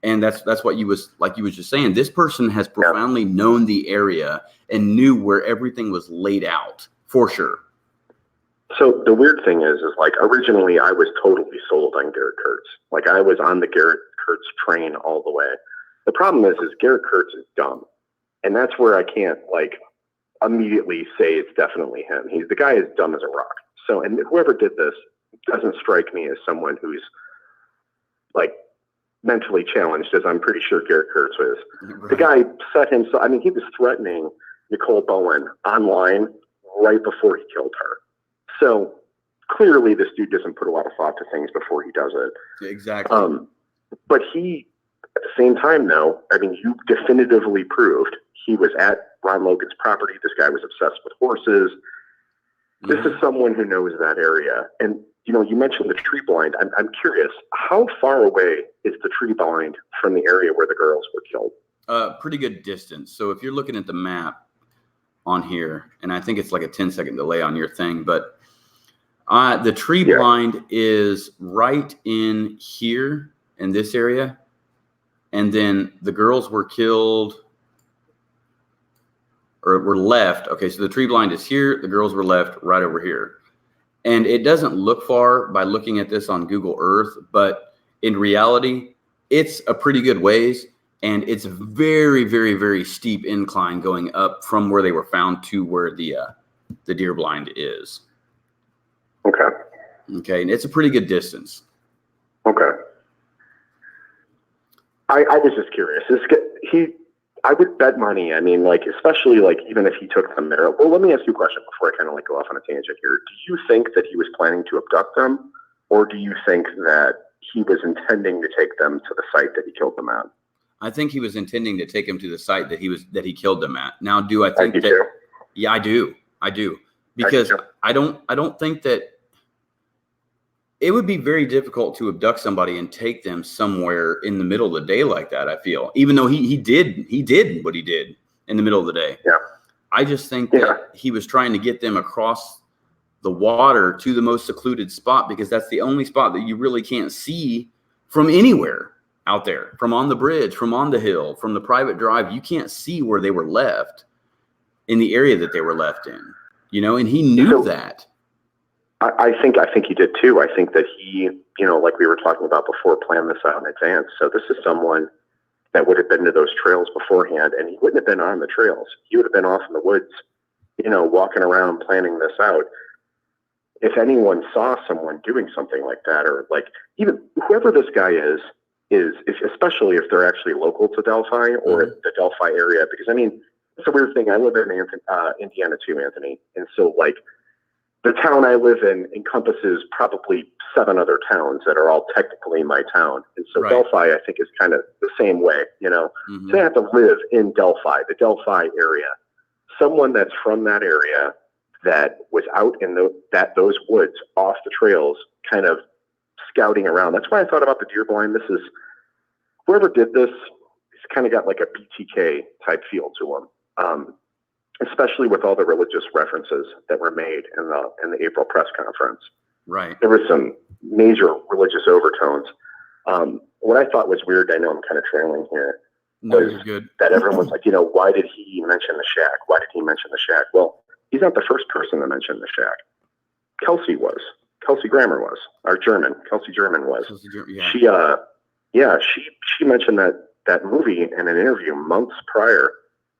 And that's what you was just saying. This person has profoundly known the area and knew where everything was laid out for sure. So the weird thing is like originally I was totally sold on Garrett Kurtz. Like I was on the Garrett Kurtz train all the way. The problem is Garrett Kurtz is dumb. And that's where I can't like immediately say it's definitely him. The guy is dumb as a rock. So, and whoever did this doesn't strike me as someone who's like mentally challenged, as I'm pretty sure Garrett Kurtz was. Right. The guy set himself, I mean, he was threatening Nicole Bowen online right before he killed her. So clearly this dude doesn't put a lot of thought to things before he does it. Exactly. But he, at the same time though, I mean, you definitively proved he was at Ron Logan's property. This guy was obsessed with horses. This is someone who knows that area. And, you mentioned the tree blind. I'm curious, how far away is the tree blind from the area where the girls were killed? Pretty good distance. So if you're looking at the map on here, and I think it's like a 10-second delay on your thing, but the tree blind is right in here in this area. And then the girls were killed or were left. Okay, so the tree blind is here. The girls were left right over here. And it doesn't look far by looking at this on Google Earth, but in reality, it's a pretty good ways. And it's very, very, very steep incline going up from where they were found to where the deer blind is. Okay. Okay, and it's a pretty good distance. Okay. I was just curious. I would bet money. I mean, like, especially like even if he took them there. Well, let me ask you a question before I kind of like go off on a tangent here. Do you think that he was planning to abduct them, or do you think that he was intending to take them to the site that he killed them at? I think he was intending to take him to the site that he killed them at. Now, do I think that? Too? Yeah, I do. Because I don't think that it would be very difficult to abduct somebody and take them somewhere in the middle of the day like that. I feel, even though he did what he did in the middle of the day. Yeah. I just think that he was trying to get them across the water to the most secluded spot, because that's the only spot that you really can't see from anywhere out there, from on the bridge, from on the hill, from the private drive. You can't see where they were left in the area that they were left in, you know, and he knew that. I think he did too. I think that he, you know, like we were talking about before, planned this out in advance. So this is someone that would have been to those trails beforehand, and he wouldn't have been on the trails. He would have been off in the woods, you know, walking around planning this out. If anyone saw someone doing something like that, or like even whoever this guy is especially if they're actually local to Delphi or the Delphi area, because I mean, it's a weird thing. I live in Indiana too, Anthony, and so like the town I live in encompasses probably 7 other towns that are all technically my town, and so Delphi, I think, is kind of the same way. You know, so I have to live in Delphi, the Delphi area. Someone that's from that area that was out in those woods off the trails, kind of scouting around. That's why I thought about the deer blind. This is whoever did this. It's kind of got like a BTK type feel to them, especially with all the religious references that were made in the April press conference. Right. There was some major religious overtones. What I thought was weird, I know I'm kind of trailing here, was that everyone was like, you know, why did he mention the shack? Why did he mention the shack? Well, he's not the first person to mention the shack. Kelsey was. Kelsey Grammer was. Our German. Kelsey German was. She mentioned that movie in an interview months prior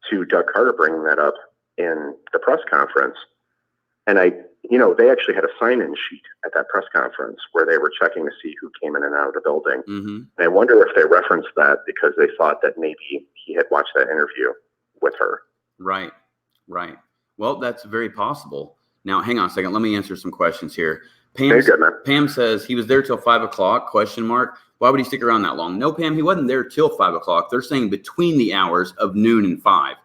to Doug Carter bringing that up in the press conference. And they actually had a sign-in sheet at that press conference where they were checking to see who came in and out of the building. And I wonder if they referenced that because they thought that maybe he had watched that interview with her. Right. Well, that's very possible. Now, hang on a second. Let me answer some questions here. Pam says he was there till 5 o'clock, ? Why would he stick around that long? No, Pam, he wasn't there till 5 o'clock. They're saying between the hours of noon and 5.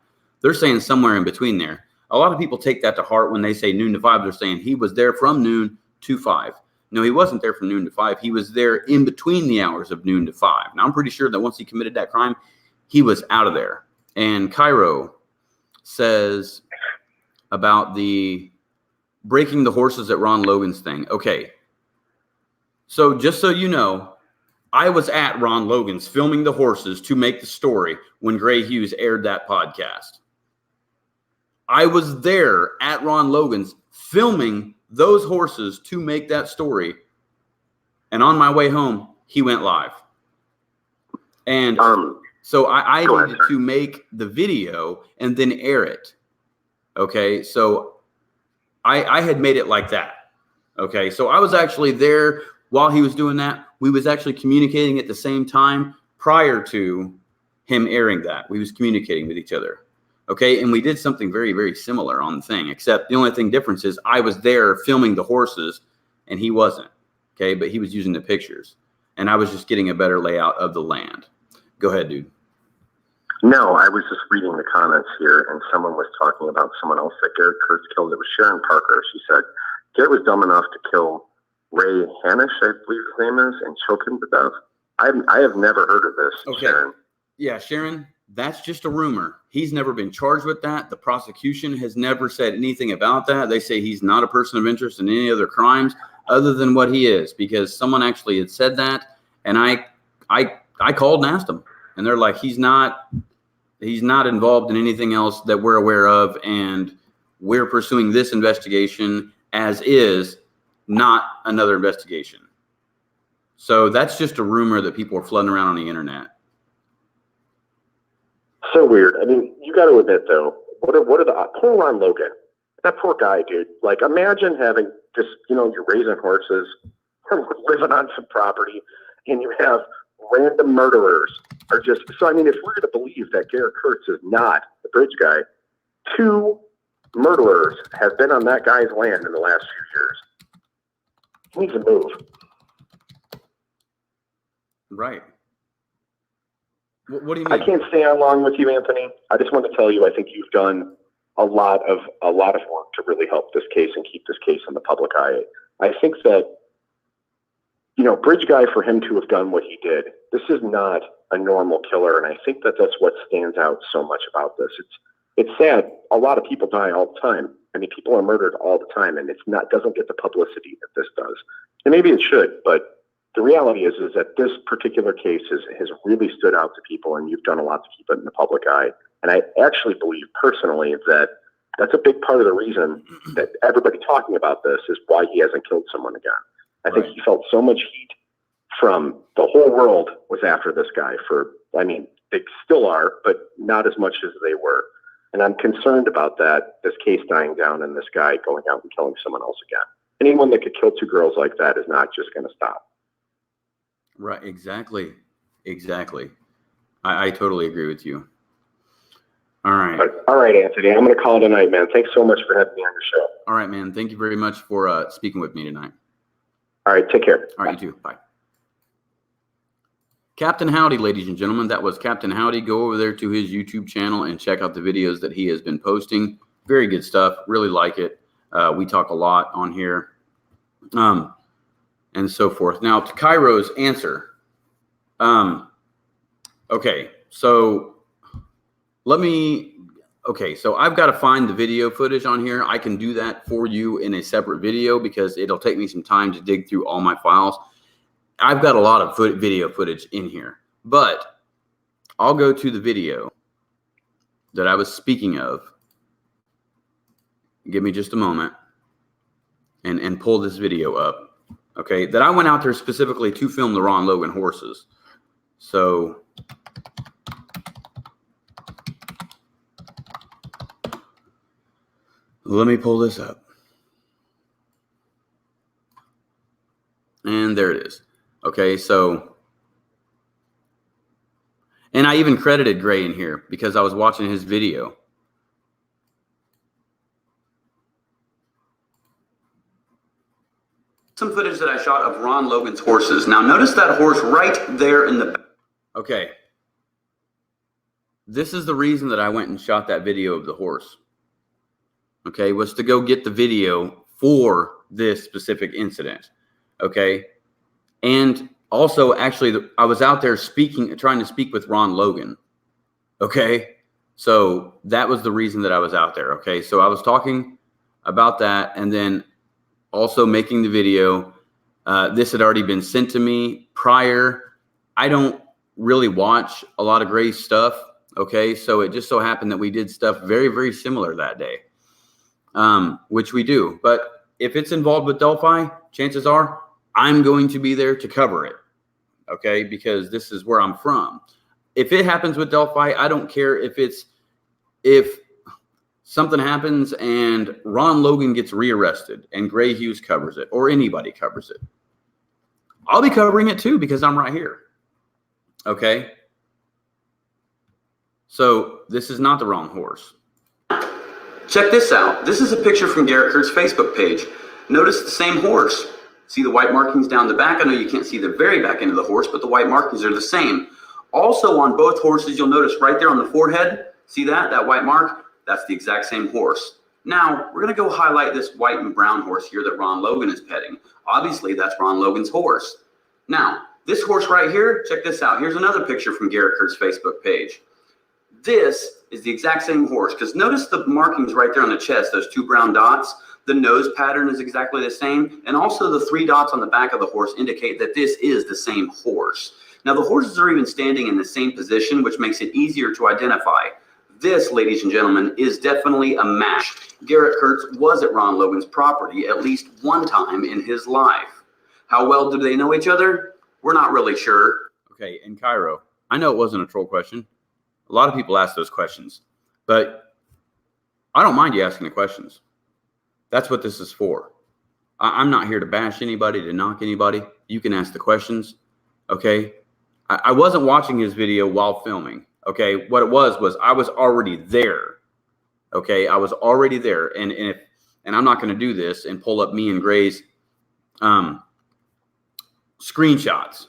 They're saying somewhere in between there. A lot of people take that to heart when they say noon to 5. They're saying he was there from noon to 5. No, he wasn't there from noon to 5. He was there in between the hours of noon to 5. Now, I'm pretty sure that once he committed that crime, he was out of there. And Cairo says about the breaking the horses at Ron Logan's thing. Okay. So just so you know, I was at Ron Logan's filming the horses to make the story when Gray Hughes aired that podcast. I was there at Ron Logan's filming those horses to make that story. And on my way home, he went live. And so I needed to make the video and then air it. Okay. So I had made it like that. Okay. So I was actually there while he was doing that. We was actually communicating at the same time prior to him airing that. We was communicating with each other. Okay. And we did something very, very similar on the thing, except the only thing difference is I was there filming the horses and he wasn't. Okay. But he was using the pictures and I was just getting a better layout of the land. Go ahead, dude. No, I was just reading the comments here, and someone was talking about someone else that Garrett Kurtz killed. It was Sharon Parker. She said, Garrett was dumb enough to kill Ray Hanish, I believe his name is, and choke him to death. I have never heard of this, okay. Sharon. Yeah, Sharon, that's just a rumor. He's never been charged with that. The prosecution has never said anything about that. They say he's not a person of interest in any other crimes other than what he is, because someone actually had said that, and I called and asked him, and they're like, he's not involved in anything else that we're aware of, and we're pursuing this investigation as is, not another investigation. So that's just a rumor that people are flooding around on the internet. So weird. I mean, you got to admit though, what are the poor Ron Logan? That poor guy, dude. Like, imagine having just, you're raising horses, living on some property, and you have random murderers are just. So I mean, if we're to believe that Garrett Kurtz is not the bridge guy, 2 murderers have been on that guy's land in the last few years. He needs to move. Right. What do you mean? I can't stay on long with you, Anthony. I just want to tell you, I think you've done a lot of work to really help this case and keep this case in the public eye. I think that Bridge guy, for him to have done what he did, this is not a normal killer. And I think that that's what stands out so much about this. It's sad. A lot of people die all the time. I mean, people are murdered all the time, and doesn't get the publicity that this does. And maybe it should, but the reality is that this particular case has really stood out to people, and you've done a lot to keep it in the public eye. And I actually believe personally that that's a big part of the reason that everybody talking about this is why he hasn't killed someone again. I think he felt so much heat from the whole world was after this guy they still are, but not as much as they were. And I'm concerned about that, this case dying down and this guy going out and killing someone else again. Anyone that could kill two girls like that is not just going to stop. Right. Exactly. I totally agree with you. All right. All right, Anthony. I'm going to call it a night, man. Thanks so much for having me on your show. All right, man. Thank you very much for speaking with me tonight. All right. Take care. All right. You too. Bye. Captain Howdy, ladies and gentlemen. That was Captain Howdy. Go over there to his YouTube channel and check out the videos that he has been posting. Very good stuff. Really like it. We talk a lot on here. And so forth. Now, to Cairo's answer. Okay. So so I've got to find the video footage on here. I can do that for you in a separate video because it'll take me some time to dig through all my files. I've got a lot of video footage in here, but I'll go to the video that I was speaking of. Give me just a moment and pull this video up. Okay. That I went out there specifically to film the Ron Logan horses. So let me pull this up. And there it is. Okay, so, and I even credited Gray in here because I was watching his video. Some footage that I shot of Ron Logan's horses. Now notice that horse right there in the back. Okay. This is the reason that I went and shot that video of the horse. Okay, was to go get the video for this specific incident. Okay. And also, actually, I was out there trying to speak with Ron Logan. Okay. So that was the reason that I was out there. Okay. So I was talking about that and then also making the video. This had already been sent to me prior. I don't really watch a lot of Gray's stuff. Okay. So it just so happened that we did stuff very, very similar that day, which we do. But if it's involved with Delphi, chances are I'm going to be there to cover it, okay, because this is where I'm from. If it happens with Delphi, I don't care if something happens and Ron Logan gets rearrested and Gray Hughes covers it or anybody covers it. I'll be covering it too because I'm right here, okay? So this is not the wrong horse. Check this out. This is a picture from Garrett Kurt's Facebook page. Notice the same horse. See the white markings down the back? I know you can't see the very back end of the horse, but the white markings are the same. Also on both horses, you'll notice right there on the forehead, see that white mark? That's the exact same horse. Now, we're going to go highlight this white and brown horse here that Ron Logan is petting. Obviously, that's Ron Logan's horse. Now, this horse right here, check this out. Here's another picture from Garrett Kurt's Facebook page. This is the exact same horse because notice the markings right there on the chest, those two brown dots. The nose pattern is exactly the same. And also the 3 dots on the back of the horse indicate that this is the same horse. Now the horses are even standing in the same position, which makes it easier to identify. This, ladies and gentlemen, is definitely a match. Garrett Kurtz was at Ron Logan's property at least one time in his life. How well do they know each other? We're not really sure. Okay, and Cairo, I know it wasn't a troll question. A lot of people ask those questions, but I don't mind you asking the questions. That's what this is for. I'm not here to bash anybody, to knock anybody. You can ask the questions, okay? I wasn't watching his video while filming, okay? What it was I was already there, okay? I was already there, and I'm not going to do this and pull up me and Gray's screenshots,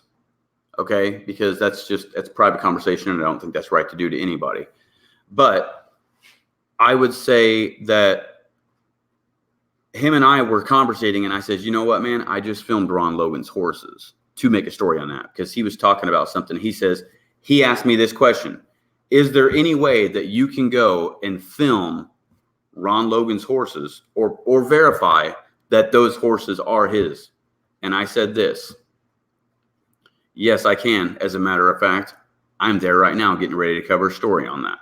okay? Because that's private conversation, and I don't think that's right to do to anybody. But I would say that him and I were conversating, and I said, you know what, man? I just filmed Ron Logan's horses. to make a story on that because he was talking about something. He says, he asked me this question: is there any way that you can go and film Ron Logan's horses or verify that those horses are his? And I said this: yes, I can. As a matter of fact, I'm there right now getting ready to cover a story on that.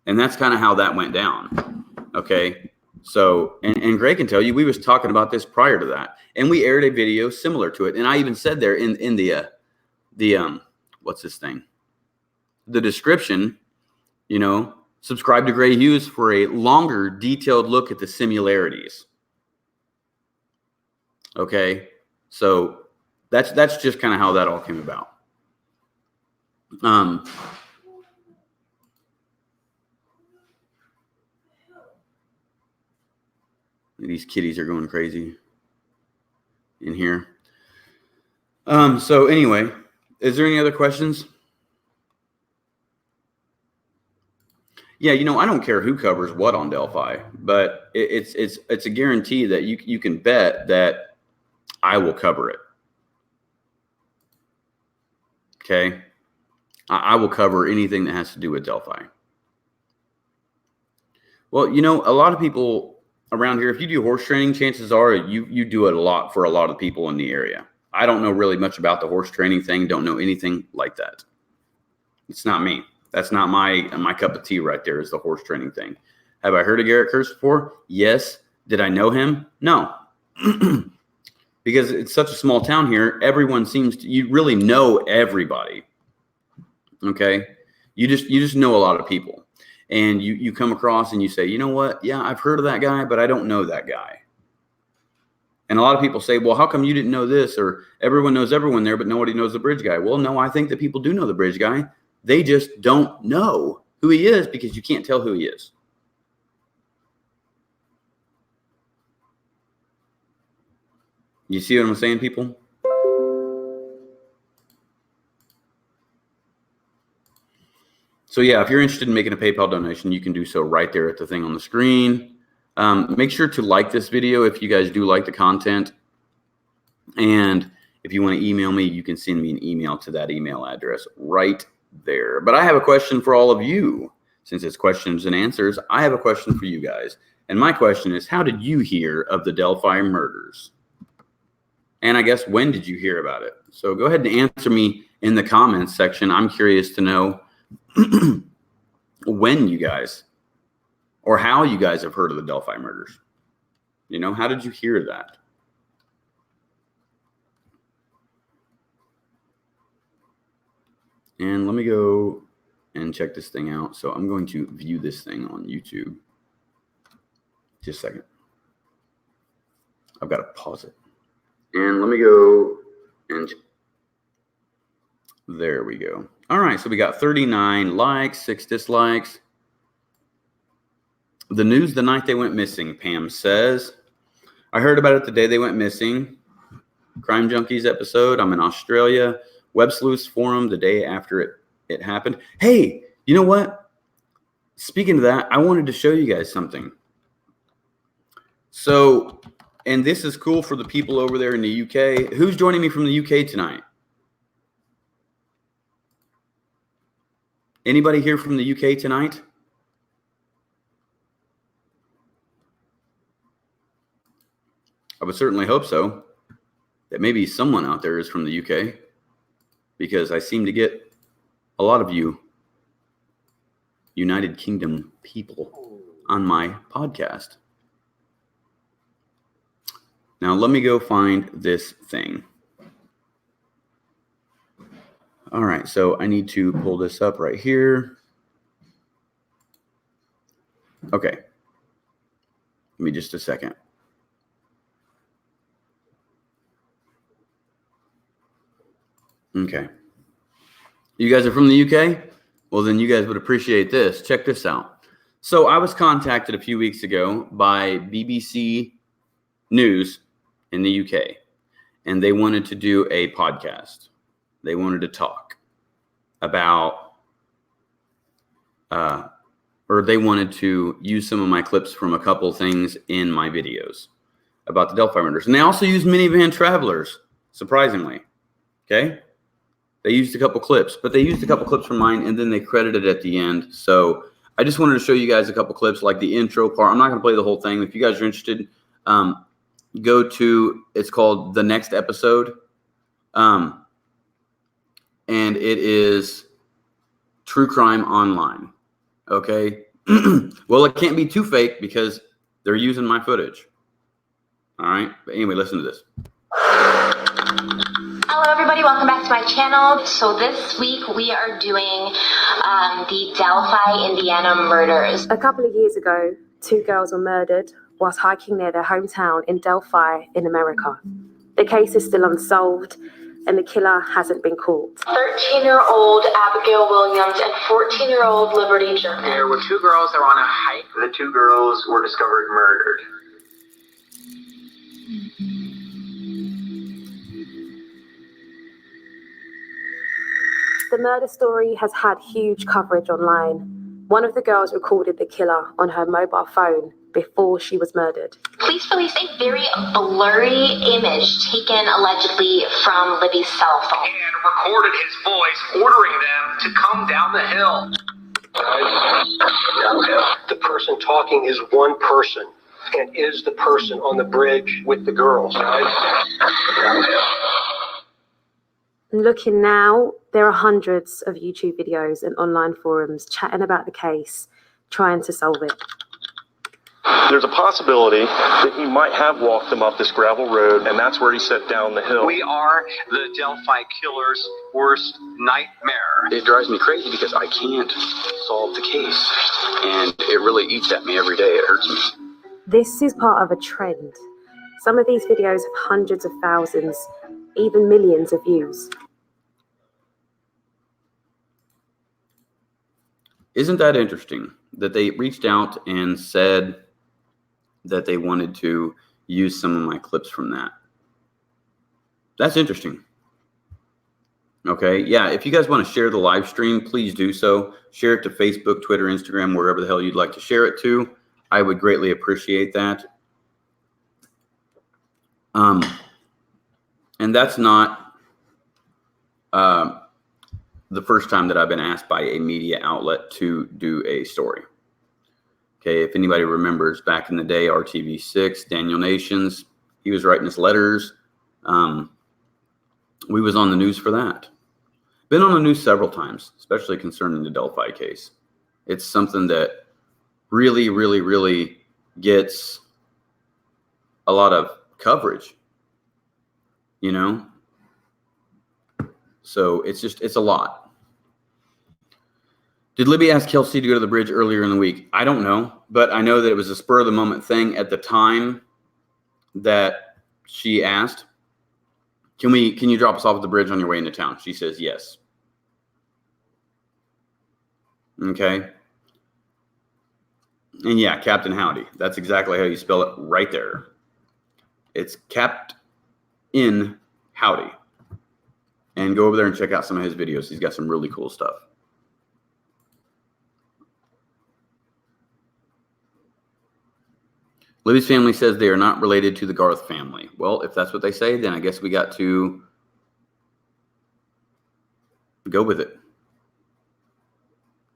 And that's kind of how that went down. Okay. So, and Greg can tell you, we was talking about this prior to that, and we aired a video similar to it. And I even said there in the what's this thing? The description, you know, subscribe to Gray Hughes for a longer, detailed look at the similarities. Okay. So that's just kind of how that all came about. These kitties are going crazy in here. So anyway, is there any other questions? Yeah, you know, I don't care who covers what on Delphi, but it's a guarantee that you can bet that I will cover it. Okay, I will cover anything that has to do with Delphi. Well, you know, a lot of people around here, if you do horse training, chances are you do it a lot for a lot of people in the area. I don't know really much about the horse training thing. Don't know anything like that. It's not me. That's not my cup of tea right there, is the horse training thing. Have I heard of Garrett Kurtz before? Yes. Did I know him? No. Because it's such a small town here, everyone seems to, you really know everybody. Okay? You just know a lot of people. And you come across and you say, you know what? Yeah, I've heard of that guy, but I don't know that guy. And a lot of people say, well, how come you didn't know this? Or everyone knows everyone there, but nobody knows the bridge guy. Well, no, I think that people do know the bridge guy. They just don't know who he is because you can't tell who he is. You see what I'm saying, people? So yeah, if you're interested in making a PayPal donation, you can do so right there at the thing on the screen. Make sure to like this video if you guys do like the content. And if you want to email me, you can send me an email to that email address right there. But I have a question for all of you. Since it's questions and answers, I have a question for you guys. And my question is, how did you hear of the Delphi murders? And I guess, when did you hear about it? So go ahead and answer me in the comments section. I'm curious to know when you guys, or how you guys have heard of the Delphi murders. You know, how did you hear that? And let me go and check this thing out. So I'm going to view this thing on YouTube. Just a second. I've got to pause it. And let me go and there we go. All right, so we got 39 likes, 6 dislikes. The news the night they went missing, Pam says. I heard about it the day they went missing. Crime Junkies episode. I'm in Australia. Web Sleuths forum the day after it happened. Hey, you know what? Speaking of that, I wanted to show you guys something. So, and this is cool for the people over there in the UK. Who's joining me from the UK tonight? Anybody here from the UK tonight? I would certainly hope so. That maybe someone out there is from the UK, because I seem to get a lot of you United Kingdom people on my podcast. Now let me go find this thing. All right, so I need to pull this up right here. Okay. Give me just a second. Okay. You guys are from the UK? Well, then you guys would appreciate this. Check this out. So I was contacted a few weeks ago by BBC News in the UK, and they wanted to do a podcast. They wanted to talk about, or they wanted to use some of my clips from a couple things in my videos about the Delphi murders. And they also used Minivan Travelers, surprisingly. Okay. They used a couple clips, but they used a couple clips from mine and then they credited at the end. So I just wanted to show you guys a couple clips, like the intro part. I'm not going to play the whole thing. If you guys are interested, go to, it's called The Next Episode. And it is True Crime Online. Okay. Well, it can't be too fake because they're using my footage. All right. But anyway, listen to this. Hello everybody, welcome back to my channel. So this week we are doing the Delphi, Indiana murders. A couple of years ago, 2 girls were murdered whilst hiking near their hometown in Delphi in America. The case is still unsolved and the killer hasn't been caught. 13-year-old Abigail Williams and 14-year-old Liberty German. There were 2 girls that were on a hike. The 2 girls were discovered murdered. The murder story has had huge coverage online. One of the girls recorded the killer on her mobile phone before she was murdered. Police released a very blurry image taken allegedly from Libby's cell phone. And recorded his voice ordering them to come down the hill. The person talking is one person and is the person on the bridge with the girls. Looking now, there are hundreds of YouTube videos and online forums chatting about the case, trying to solve it. There's a possibility that he might have walked them up this gravel road, and that's where he set down the hill. We are the Delphi killer's worst nightmare. It drives me crazy because I can't solve the case. And it really eats at me every day. It hurts me. This is part of a trend. Some of these videos have hundreds of thousands, even millions of views. Isn't that interesting that they reached out and said that they wanted to use some of my clips from that? That's interesting. Okay, yeah, if you guys want to share the live stream, please do so. Share it to Facebook, Twitter, Instagram, wherever the hell you'd like to share it to. I would greatly appreciate that. And that's not the first time that I've been asked by a media outlet to do a story. Okay, if anybody remembers back in the day, RTV6, Daniel Nations, he was writing his letters. We was on the news for that. Been on the news several times, especially concerning the Delphi case. It's something that really, really, really gets a lot of coverage, you know? So it's a lot. Did Libby ask Kelsey to go to the bridge earlier in the week? I don't know, but I know that it was a spur of the moment thing at the time that she asked, can you drop us off at the bridge on your way into town? She says yes. Okay. And yeah, Captain Howdy. That's exactly how you spell it right there. It's Captain Howdy. And go over there and check out some of his videos. He's got some really cool stuff. Libby's family says they are not related to the Garth family. Well, if that's what they say, then I guess we got to go with it.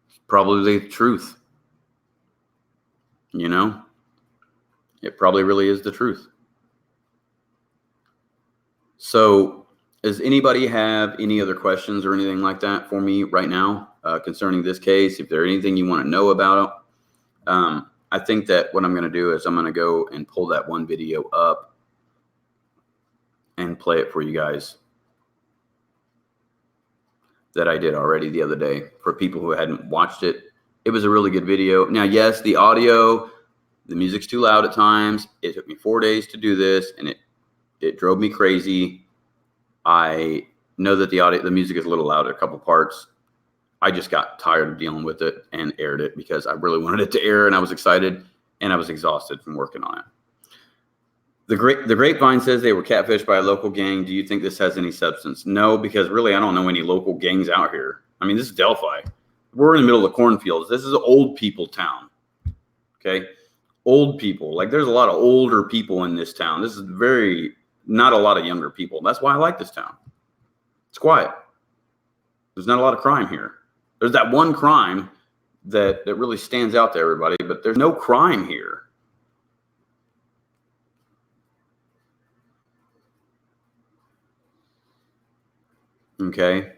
It's probably the truth. You know? It probably really is the truth. So, does anybody have any other questions or anything like that for me right now concerning this case? If there's anything you want to know about it, I think that what I'm going to do is I'm going to go and pull that one video up and play it for you guys that I did already the other day. For people who hadn't watched it, it was a really good video. Now, yes, the audio, the music's too loud at times. It took me 4 days to do this, and it drove me crazy. I know that the music is a little loud at a couple parts. I just got tired of dealing with it and aired it because I really wanted it to air, and I was excited, and I was exhausted from working on it. The Grapevine says they were catfished by a local gang. Do you think this has any substance? No, because really I don't know any local gangs out here. I mean, this is Delphi. We're in the middle of the cornfields. This is an old people town. Okay? Old people. Like, there's a lot of older people in this town. This is not a lot of younger people. That's why I like this town. It's quiet. There's not a lot of crime here. There's that one crime that really stands out to everybody, but there's no crime here. Okay.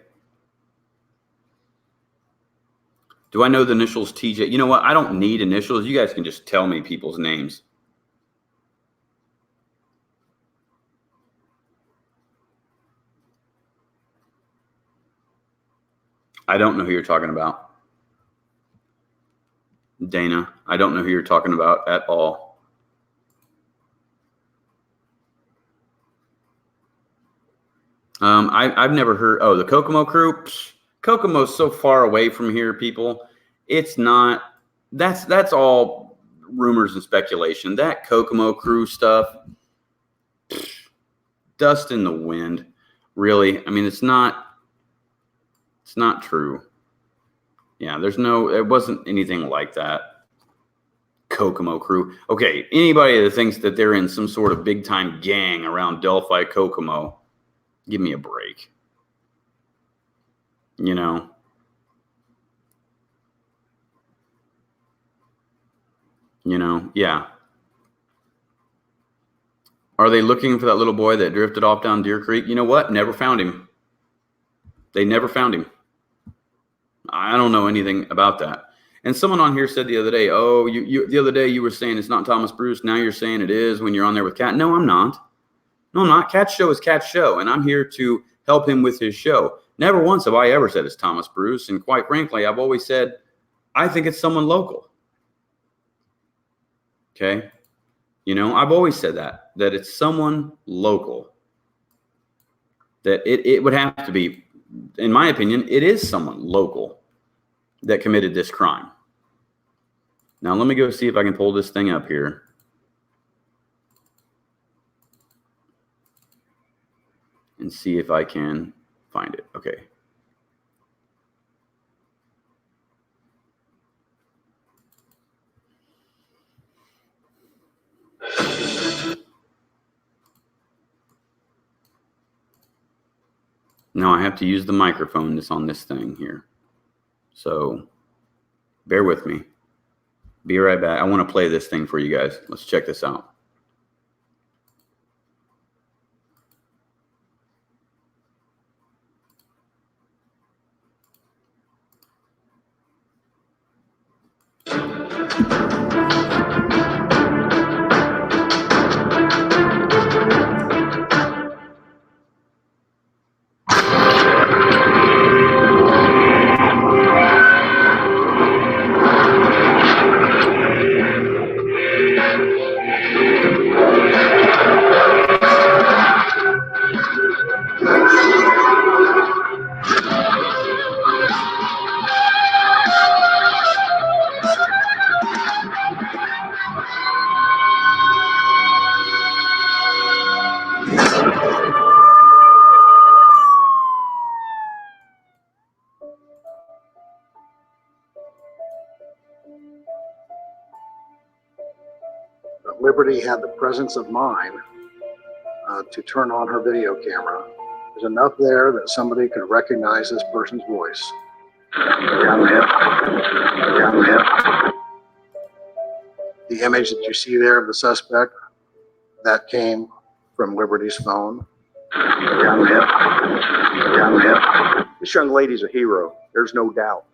Do I know the initials TJ? You know what? I don't need initials. You guys can just tell me people's names. I don't know who you're talking about. Dana, I don't know who you're talking about at all. I've never heard. Oh, the Kokomo crew. Kokomo's so far away from here, people. It's not. That's all rumors and speculation. That Kokomo crew stuff, dust in the wind. Really, I mean, it's not true. Yeah, it wasn't anything like that. Kokomo crew. Okay, anybody that thinks that they're in some sort of big time gang around Delphi, Kokomo, give me a break. You know. Yeah. Are they looking for that little boy that drifted off down Deer Creek? You know what? Never found him. They never found him. I don't know anything about that. And someone on here said the other day, oh, the other day you were saying it's not Thomas Bruce. Now you're saying it is when you're on there with Cat. No, I'm not. No, I'm not. Cat's show is Cat's show, and I'm here to help him with his show. Never once have I ever said it's Thomas Bruce. And quite frankly, I've always said I think it's someone local. Okay? I've always said that it's someone local. That it would have to be, in my opinion, it is someone local that committed this crime. Now, let me go see if I can pull this thing up here. And see if I can find it. Okay. Now I have to use the microphone that's on this thing here. So bear with me. Be right back. I want to play this thing for you guys. Let's check this out. Liberty had the presence of mind to turn on her video camera. There's enough there that somebody could recognize this person's voice. The image that you see there of the suspect, that came from Liberty's phone. This young lady's a hero, there's no doubt.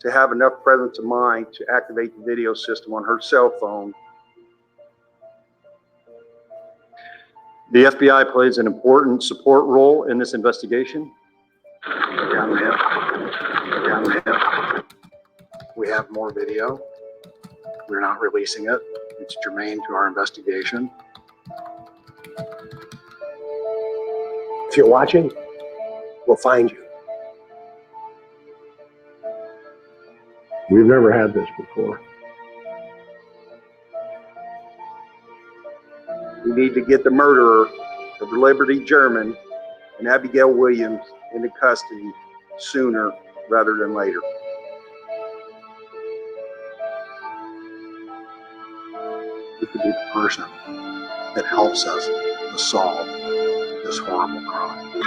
To have enough presence of mind to activate the video system on her cell phone. The FBI plays an important support role in this investigation. We have more video. We're not releasing it. It's germane to our investigation. If you're watching, we'll find you. We've never had this before. We need to get the murderer of Liberty German and Abigail Williams into custody sooner rather than later. You could be the person that helps us to solve this horrible crime.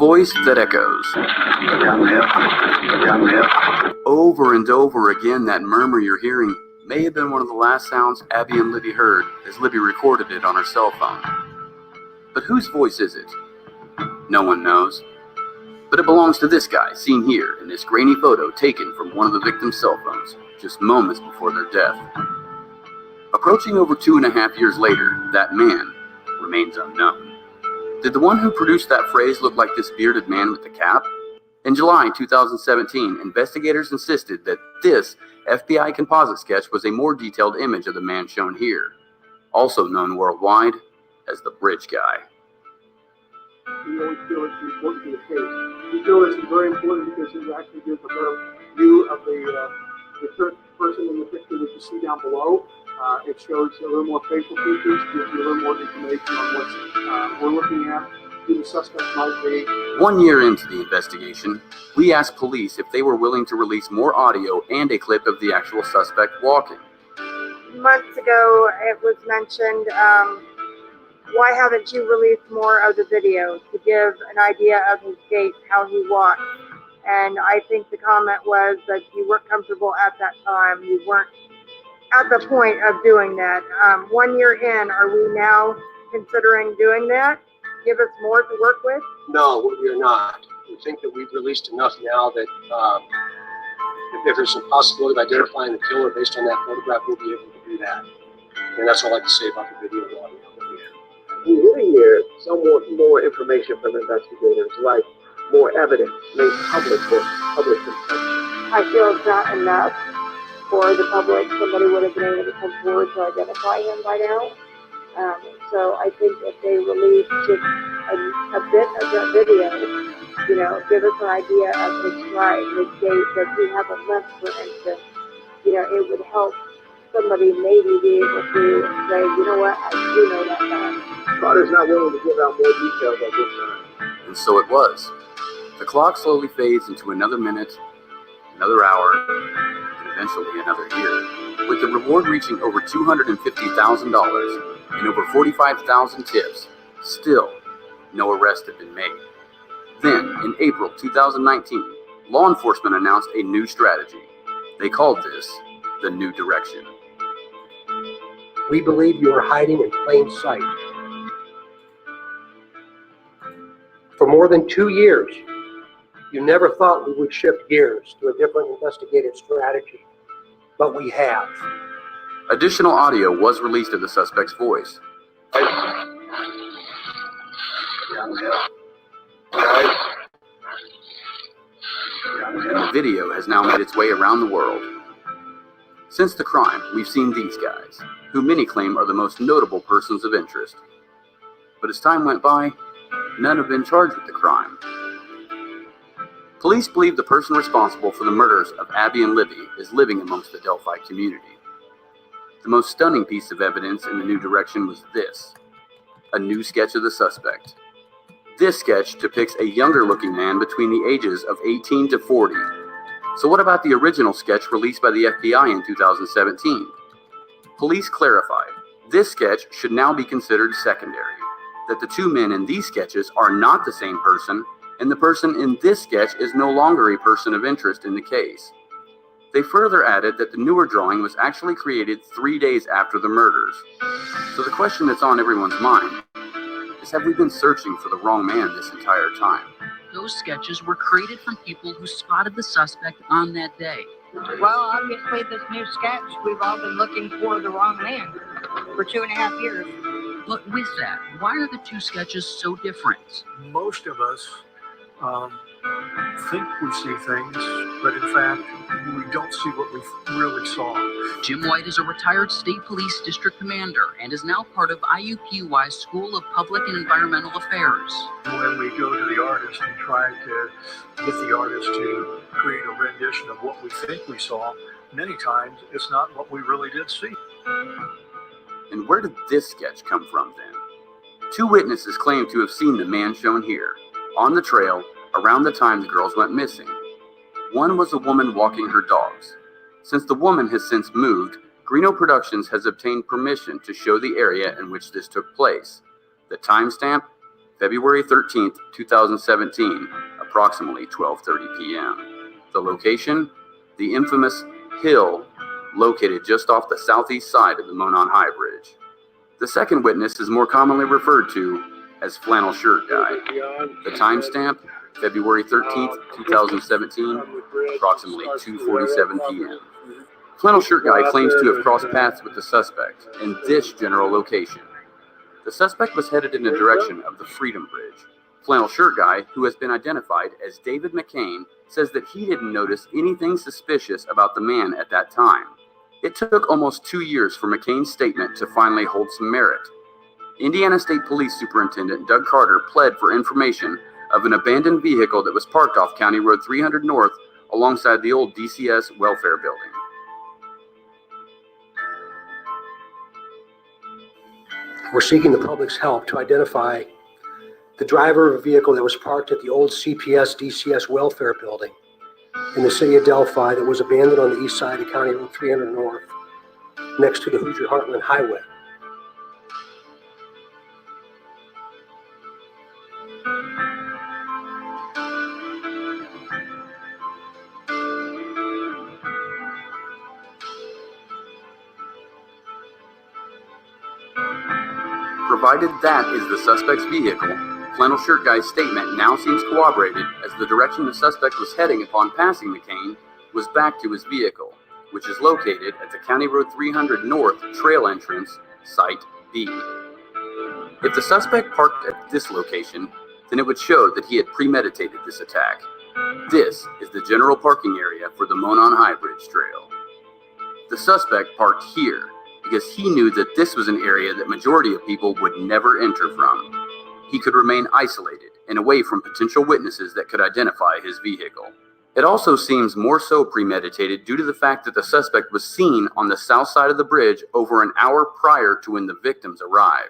voice that echoes. Over and over again, that murmur you're hearing may have been one of the last sounds Abby and Libby heard as Libby recorded it on her cell phone. But whose voice is it? No one knows. But it belongs to this guy, seen here in this grainy photo taken from one of the victim's cell phones, just moments before their death. Approaching over 2.5 years later, that man remains unknown. Did the one who produced that phrase look like this bearded man with the cap? In July 2017, investigators insisted that this FBI composite sketch was a more detailed image of the man shown here, also known worldwide as the Bridge Guy. We always feel it's important to the case. We feel this is very important because it actually gives a better view of the person in the picture that you see down below. It shows a little more facial features, gives you a little more information on what we're looking at, who the suspect might be. 1 year into the investigation, we asked police if they were willing to release more audio and a clip of the actual suspect walking. Months ago, it was mentioned, why haven't you released more of the video to give an idea of his gait, how he walked? And I think the comment was that you weren't comfortable at that time. You weren't at the point of doing that. 1 year in, are we now considering doing that? Give us more to work with? No, we are not. We think that we've released enough now that if there's a possibility of identifying the killer based on that photograph, we'll be able to do that. And that's all I like to say about the video and audio. We really hear somewhat more information from investigators, like more evidence made public for public consumption. I feel it's not enough for the public. Somebody would have been able to come forward to identify him by now. So I think if they release just a bit of that video, give us an idea of his stride, his gait, that he has a limp, for instance, it would help somebody maybe be able to say, you know what, I do know that guy. Carter's not willing to give out more details at this time. And so it was. The clock slowly fades into another minute, another hour, and eventually another year, with the reward reaching over $250,000 and over 45,000 tips. Still, no arrests have been made. Then, in April 2019, law enforcement announced a new strategy. They called this the New Direction. We believe you are hiding in plain sight. For more than 2 years, you never thought we would shift gears to a different investigative strategy, but we have. Additional audio was released of the suspect's voice. And the video has now made its way around the world. Since the crime, we've seen these guys, who many claim are the most notable persons of interest. But as time went by, none have been charged with the crime. Police believe the person responsible for the murders of Abby and Libby is living amongst the Delphi community. The most stunning piece of evidence in the New Direction was this: a new sketch of the suspect. This sketch depicts a younger-looking man between the ages of 18 to 40. So what about the original sketch released by the FBI in 2017? Police clarified, this sketch should now be considered secondary, that the two men in these sketches are not the same person, and the person in this sketch is no longer a person of interest in the case. They further added that the newer drawing was actually created 3 days after the murders. So the question that's on everyone's mind is, have we been searching for the wrong man this entire time? Those sketches were created from people who spotted the suspect on that day. Well, obviously this new sketch, we've all been looking for the wrong man for 2.5 years. But with that, why are the two sketches so different? Most of us think we see things, but in fact, we don't see what we really saw. Jim White is a retired state police district commander and is now part of IUPUI's School of Public and Environmental Affairs. When we go to the artist and try to get the artist to create a rendition of what we think we saw, many times it's not what we really did see. And where did this sketch come from then? Two witnesses claim to have seen the man shown here, on the trail, around the time the girls went missing. One was a woman walking her dogs. Since the woman has since moved, Greeno Productions has obtained permission to show the area in which this took place. The timestamp, February 13th, 2017, approximately 12:30 p.m. The location? The infamous hill located just off the southeast side of the Monon High Bridge. The second witness is more commonly referred to as Flannel Shirt Guy. The timestamp? February 13th, 2017, approximately 2:47 p.m. Flannel Shirt Guy claims to have crossed paths with the suspect in this general location. The suspect was headed in the direction of the Freedom Bridge. Flannel Shirt Guy, who has been identified as David McCain, says that he didn't notice anything suspicious about the man at that time. It took almost 2 years for McCain's statement to finally hold some merit. Indiana State Police Superintendent Doug Carter pled for information of an abandoned vehicle that was parked off County Road 300 North alongside the old DCS welfare building. We're seeking the public's help to identify the driver of a vehicle that was parked at the old CPS DCS welfare building in the city of Delphi that was abandoned on the east side of County Road 300 North, next to the Hoosier Heartland Highway. Provided that is the suspect's vehicle, Flannel Shirt Guy's statement now seems corroborated as the direction the suspect was heading upon passing McCain was back to his vehicle, which is located at the County Road 300 North trail entrance, Site B. If the suspect parked at this location, then it would show that he had premeditated this attack. This is the general parking area for the Monon High Bridge Trail. The suspect parked here because he knew that this was an area that majority of people would never enter from. He could remain isolated and away from potential witnesses that could identify his vehicle. It also seems more so premeditated due to the fact that the suspect was seen on the south side of the bridge over an hour prior to when the victims arrived.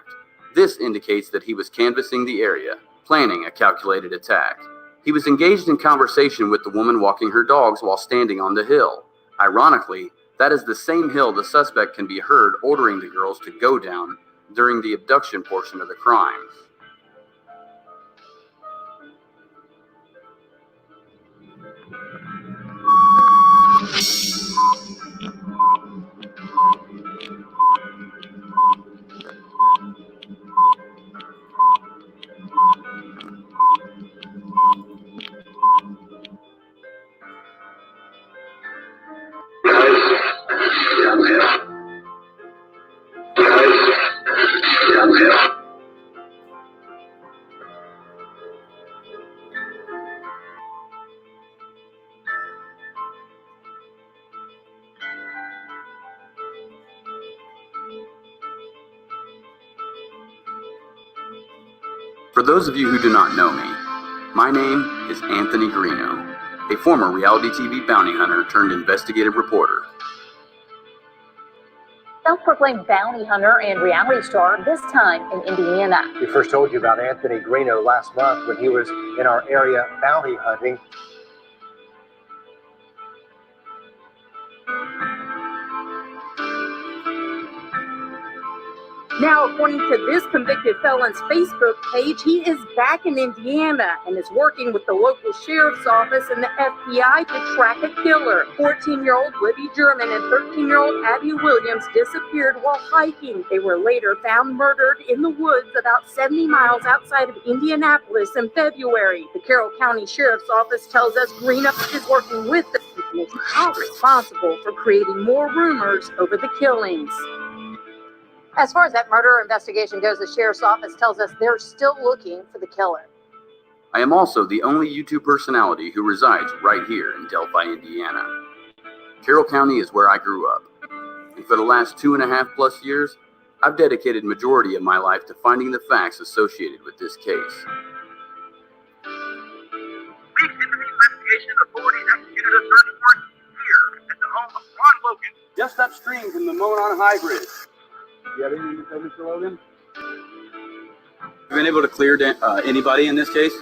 This indicates that he was canvassing the area, planning a calculated attack. He was engaged in conversation with the woman walking her dogs while standing on the hill. Ironically, that is the same hill the suspect can be heard ordering the girls to go down during the abduction portion of the crime. For those of you who do not know me, my name is Anthony Greeno, a former reality TV bounty hunter turned investigative reporter. Self-proclaimed bounty hunter and reality star, this time in Indiana. We first told you about Anthony Greeno last month when he was in our area bounty hunting. Now, according to this convicted felon's Facebook page, he is back in Indiana and is working with the local sheriff's office and the FBI to track a killer. 14-year-old Libby German and 13-year-old Abby Williams disappeared while hiking. They were later found murdered in the woods about 70 miles outside of Indianapolis in February. The Carroll County Sheriff's Office tells us Greeno is working with them and is not responsible for creating more rumors over the killings. As far as that murder investigation goes, the sheriff's office tells us they're still looking for the killer. I am also the only YouTube personality who resides right here in Delphi, Indiana. Carroll County is where I grew up, and for the last 2.5+ years, I've dedicated majority of my life to finding the facts associated with this case. Weeks into the investigation, authorities executed a search warrant here at the home of Ron Logan, just upstream from the Monon High Bridge. You have anything to say, Mr. Logan? Have you been able to clear anybody in this case?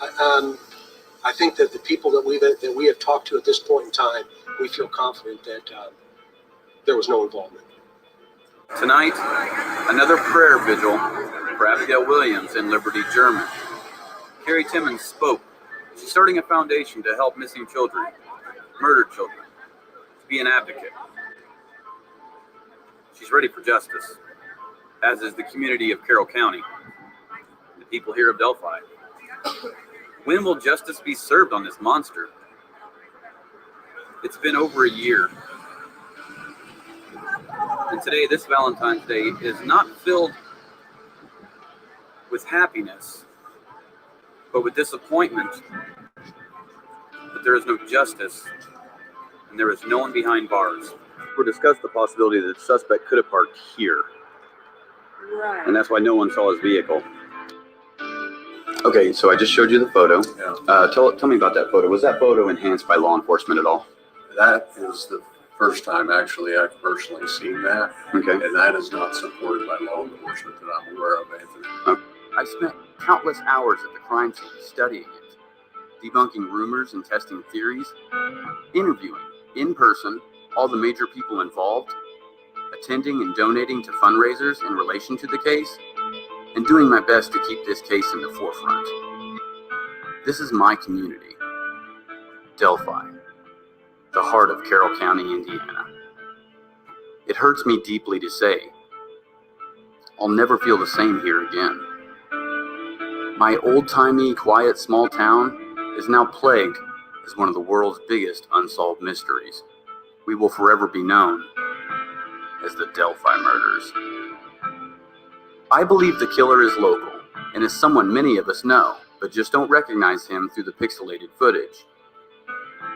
I think that the people that we have talked to at this point in time, we feel confident that there was no involvement. Tonight, another prayer vigil for Abigail Williams and Liberty German. Carrie Timmons spoke. She's starting a foundation to help missing children, murdered children, to be an advocate. She's ready for justice, as is the community of Carroll County, the people here of Delphi. When will justice be served on this monster? It's been over a year. And today, this Valentine's Day, is not filled with happiness, but with disappointment that there is no justice and there is no one behind bars. We'll discuss the possibility that the suspect could have parked here. Right. And that's why no one saw his vehicle. Okay, so I just showed you the photo. Yeah. Tell me about that photo. Was that photo enhanced by law enforcement at all? That is the first time actually I've personally seen that. Okay. And that is not supported by law enforcement that I'm aware of, Anthony. I spent countless hours at the crime scene studying it, debunking rumors and testing theories, interviewing in person all the major people involved, attending and donating to fundraisers in relation to the case, and doing my best to keep this case in the forefront. This is my community, Delphi, the heart of Carroll County, Indiana. It hurts me deeply to say, I'll never feel the same here again. My old-timey, quiet small town is now plagued as one of the world's biggest unsolved mysteries. We will forever be known as the Delphi murders. I believe the killer is local and is someone many of us know, but just don't recognize him through the pixelated footage.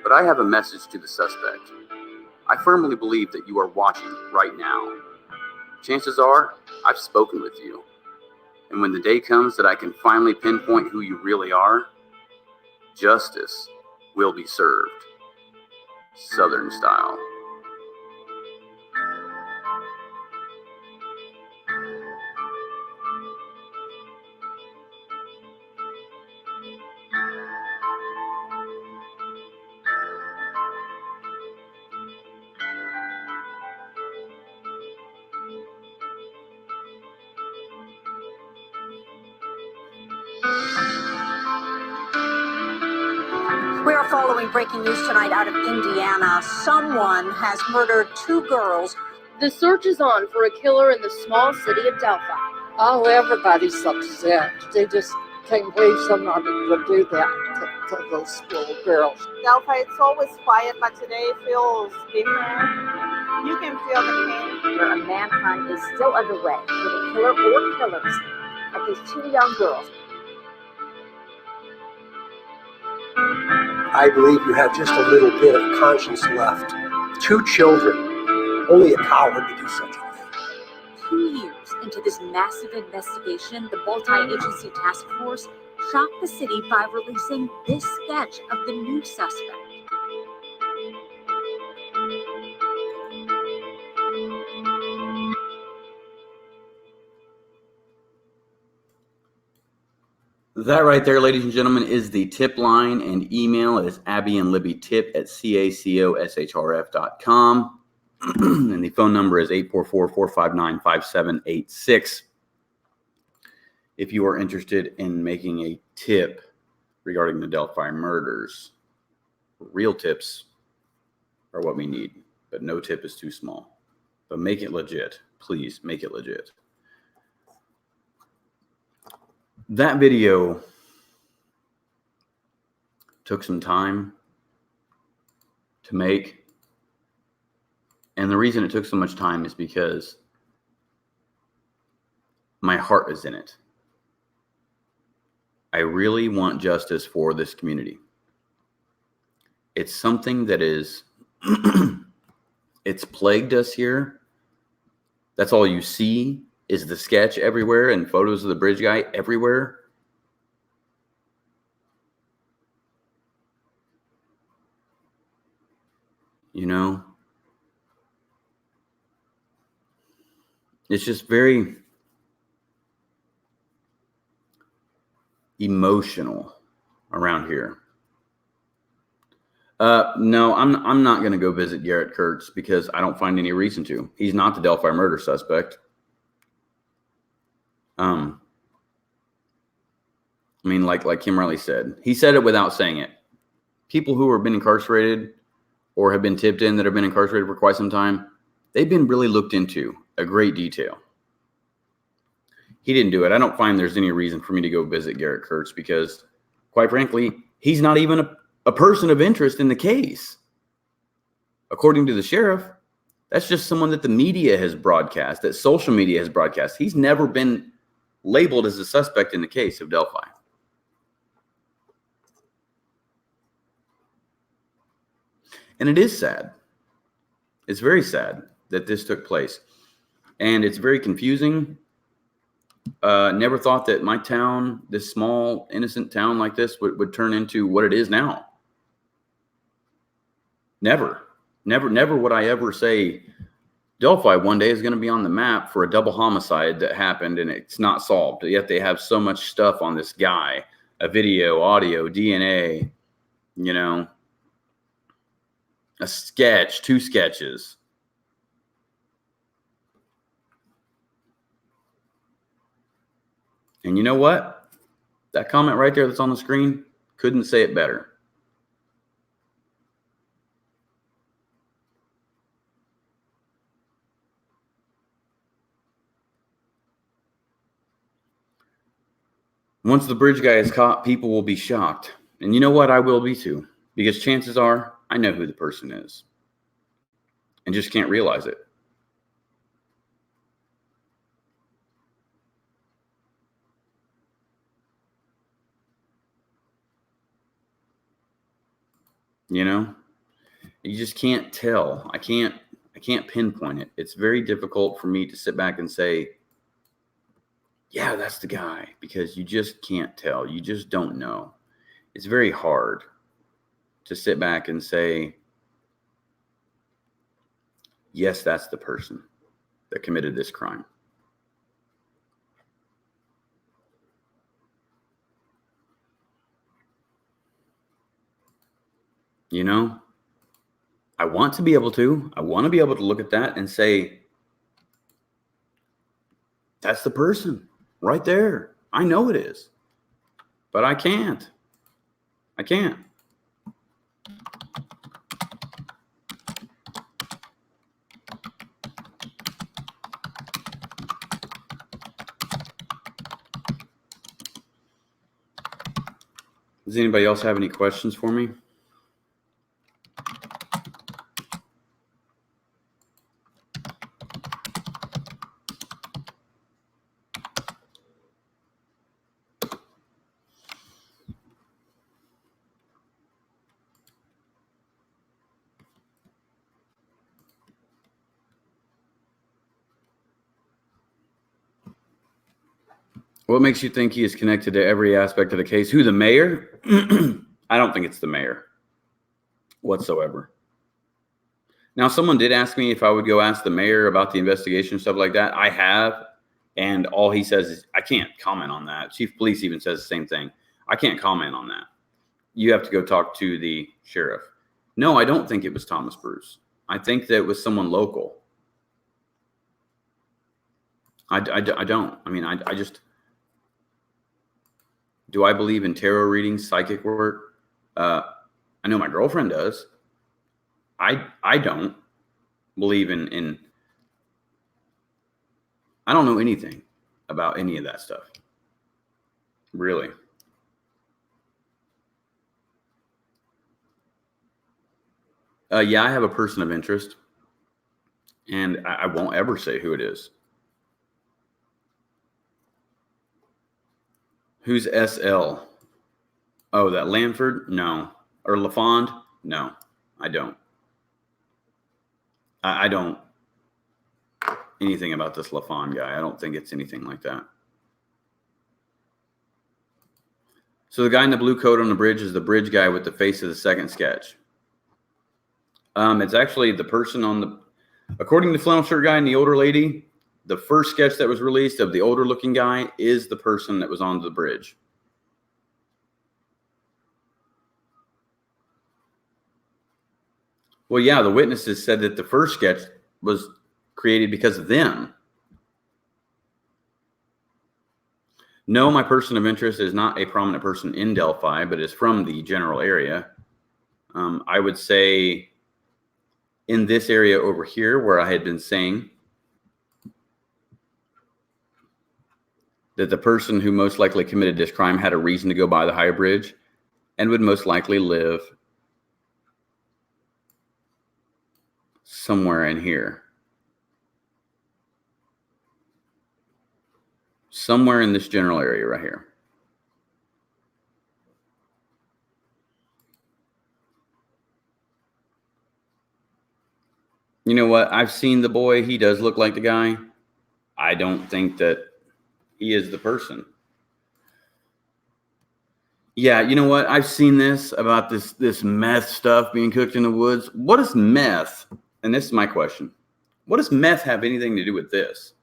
But I have a message to the suspect. I firmly believe that you are watching right now. Chances are, I've spoken with you. And when the day comes that I can finally pinpoint who you really are, justice will be served. Southern style. We are following breaking news tonight out of Indiana. Someone has murdered 2 girls. The search is on for a killer in the small city of Delphi. Oh, everybody's upset. They just can't believe somebody would do that to those little girls. Delphi, it's always quiet, but today feels different. You can feel the pain. Where a manhunt is still underway for the killer or killers of these 2 young girls. I believe you have just a little bit of conscience left. 2 children. Only a coward would do such a thing. 2 years into this massive investigation, the multi-agency task force shocked the city by releasing this sketch of the new suspect. That right there, ladies and gentlemen, is the tip line, and email is abbyandlibbystip@cacoshrf.com. And the phone number is 844-459-5786. If you are interested in making a tip regarding the Delphi murders, real tips are what we need, but no tip is too small. But make it legit. Please make it legit. That video took some time to make. And the reason it took so much time is because my heart is in it. I really want justice for this community. It's something that is, it's plagued us here. That's all you see is the sketch everywhere and photos of the bridge guy everywhere. You know, it's just very emotional around here. No, I'm not going to go visit Garrett Kurtz because I don't find any reason to. He's not the Delphi murder suspect. I mean, like Kim Riley said, he said it without saying it. People who have been incarcerated or have been tipped in that have been incarcerated for quite some time, they've been really looked into a great detail. He didn't do it. I don't find there's any reason for me to go visit Garrett Kurtz because, quite frankly, he's not even a person of interest in the case. According to the sheriff, that's just someone that the media has broadcast, that social media has broadcast. He's never been labeled as a suspect in the case of Delphi. And it is sad. It's very sad that this took place. And it's very confusing. Never thought that my town, this small, innocent town like this, would turn into what it is now. Never would I ever say Delphi one day is going to be on the map for a double homicide that happened and it's not solved. Yet they have so much stuff on this guy, a video, audio, DNA, you know, a sketch, 2 sketches. And you know what? That comment right there that's on the screen, couldn't say it better. Once the bridge guy is caught, people will be shocked. And you know what? I will be too. Because chances are, I know who the person is. And just can't realize it. You know? You just can't tell. I can't pinpoint it. It's very difficult for me to sit back and say, yeah, that's the guy, because you just can't tell. You just don't know. It's very hard to sit back and say, yes, that's the person that committed this crime. You know, I want to be able to. I want to be able to look at that and say, that's the person right there. I know it is. But I can't. I can't. Does anybody else have any questions for me? What makes you think he is connected to every aspect of the case? Who, the mayor? I don't think it's the mayor whatsoever. Now, someone did ask me if I would go ask the mayor about the investigation, stuff like that. I have, and all he says is, I can't comment on that. Chief of Police even says the same thing. I can't comment on that. You have to go talk to the sheriff. No, I don't think it was Thomas Bruce. I think that it was someone local. I don't. I mean, I just... Do I believe in tarot readings, psychic work? I know my girlfriend does. I don't believe in I don't know anything about any of that stuff. Really. Yeah, I have a person of interest. And I won't ever say who it is. Who's SL? Oh, that Lanford? No. Or LaFond? No, I don't. I don't anything about this LaFond guy. I don't think it's anything like that. So the guy in the blue coat on the bridge is the bridge guy with the face of the second sketch. It's actually the person on the, according to the flannel shirt guy and the older lady, the first sketch that was released of the older looking guy is the person that was on the bridge. Well, yeah, the witnesses said that the first sketch was created because of them. No, my person of interest is not a prominent person in Delphi, but is from the general area. I would say in this area over here where I had been saying that the person who most likely committed this crime had a reason to go by the high bridge and would most likely live somewhere in here. Somewhere in this general area right here. You know what? I've seen the boy. He does look like the guy. I don't think that he is the person. Yeah, you know what? I've seen this about this meth stuff being cooked in the woods. What is meth? And this is my question. What does meth have anything to do with this?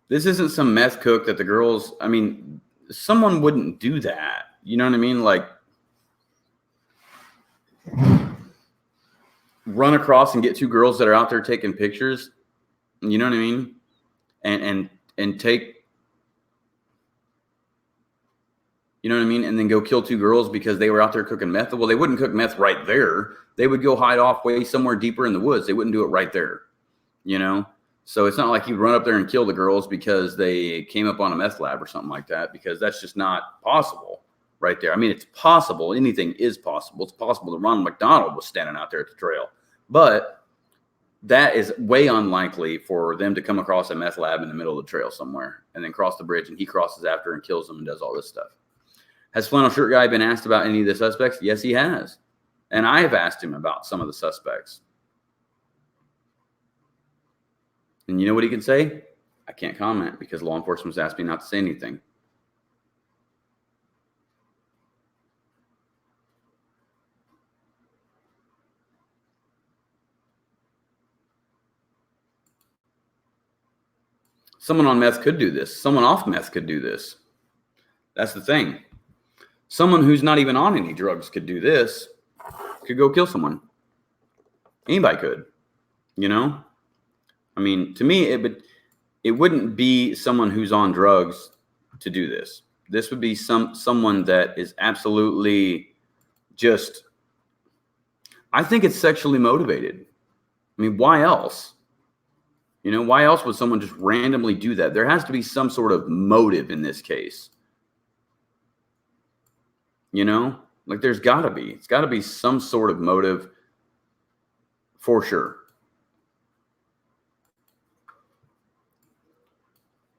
This isn't some meth cook that the girls, I mean, someone wouldn't do that. You know what I mean? Like, run across and get two girls that are out there taking pictures. You know what I mean? And take, you know what I mean? And then go kill two girls because they were out there cooking meth. Well, they wouldn't cook meth right there. They would go hide off way somewhere deeper in the woods. They wouldn't do it right there, you know? So it's not like you'd run up there and kill the girls because they came up on a meth lab or something like that, because that's just not possible right there. I mean, it's possible. Anything is possible. It's possible that Ronald McDonald was standing out there at the trail. But that is way unlikely for them to come across a meth lab in the middle of the trail somewhere and then cross the bridge, and he crosses after and kills them and does all this stuff. Has Flannel Shirt Guy been asked about any of the suspects? Yes, he has. And I have asked him about some of the suspects. And you know what he can say? I can't comment because law enforcement's asked me not to say anything. Someone on meth could do this. Someone off meth could do this. That's the thing. Someone who's not even on any drugs could do this. Could go kill someone. Anybody could. You know? I mean, to me, it wouldn't be someone who's on drugs to do this. This would be someone that is absolutely just, I think it's sexually motivated. I mean, why else? You know, why else would someone just randomly do that? There has to be some sort of motive in this case. You know, like there's got to be. It's got to be some sort of motive for sure.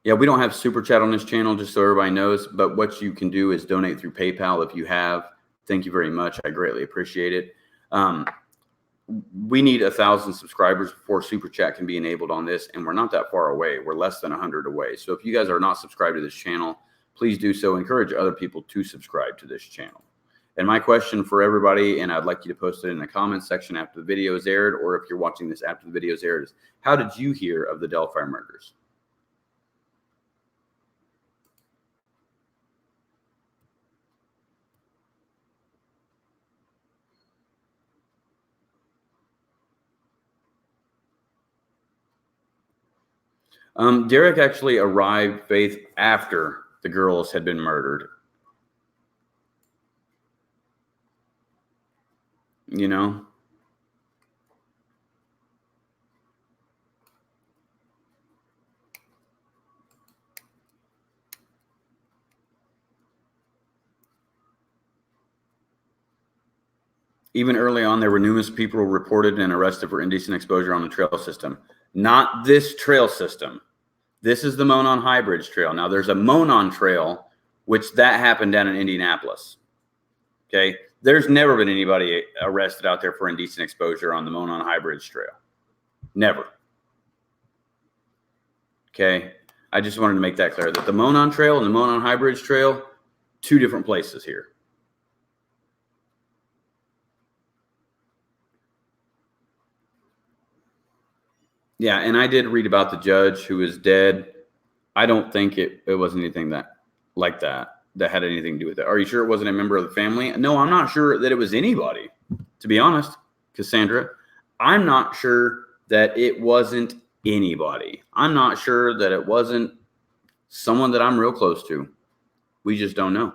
Yeah, we don't have super chat on this channel, just so everybody knows. But what you can do is donate through PayPal if you have. Thank you very much. I greatly appreciate it. We need 1,000 subscribers before super chat can be enabled on this, and we're not that far away. We're less than 100 away. So if you guys are not subscribed to this channel, please do so. Encourage other people to subscribe to this channel. And my question for everybody, and I'd like you to post it in the comments section after the video is aired, or if you're watching this after the video is aired, is how did you hear of the Delphi murders? Derek actually arrived, Faith, after the girls had been murdered. You know? Even early on, there were numerous people reported and arrested for indecent exposure on the trail system. Not this trail system. This is the Monon High Bridge Trail. Now, there's a Monon Trail, which that happened down in Indianapolis. Okay? There's never been anybody arrested out there for indecent exposure on the Monon High Bridge Trail. Never. Okay? I just wanted to make that clear, that the Monon Trail and the Monon High Bridge Trail, two different places here. Yeah, and I did read about the judge who is dead. I don't think it was anything like that. that had anything to do with it. Are you sure it wasn't a member of the family? No, I'm not sure that it was anybody, to be honest, Cassandra. I'm not sure that it wasn't anybody. I'm not sure that it wasn't someone that I'm real close to. We just don't know.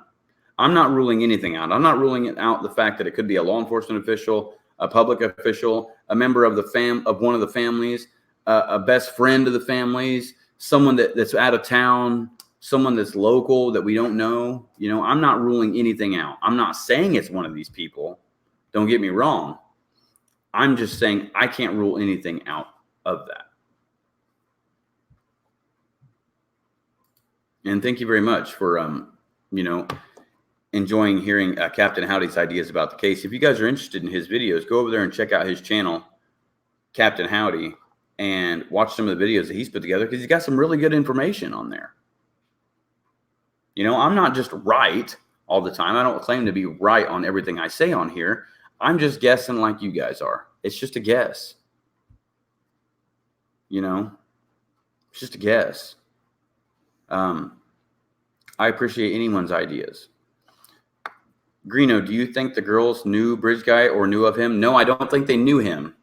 I'm not ruling anything out. I'm not ruling out the fact that it could be a law enforcement official, a public official, a member of of one of the families, a best friend of the families, someone that's out of town, someone that's local that we don't know. You know, I'm not ruling anything out. I'm not saying it's one of these people. Don't get me wrong. I'm just saying I can't rule anything out of that. And thank you very much for, you know, enjoying hearing Captain Howdy's ideas about the case. If you guys are interested in his videos, go over there and check out his channel, Captain Howdy, and watch some of the videos that he's put together because he's got some really good information on there. You know, I'm not just right all the time. I don't claim to be right on everything I say on here. I'm just guessing like you guys are. It's just a guess. You know, it's just a guess. I appreciate anyone's ideas. Greeno, do you think the girls knew Bridge Guy or knew of him? No, I don't think they knew him.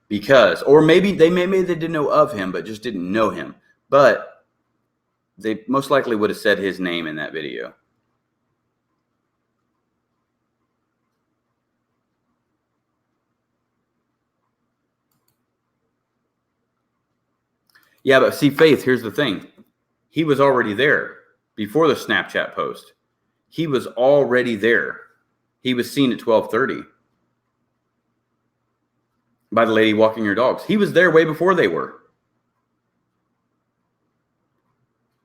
Because, or maybe they didn't know of him, but just didn't know him. But they most likely would have said his name in that video. Yeah, but see, Faith, here's the thing. He was already there before the Snapchat post. He was already there. He was seen at 12:30 by the lady walking her dogs. He was there way before they were.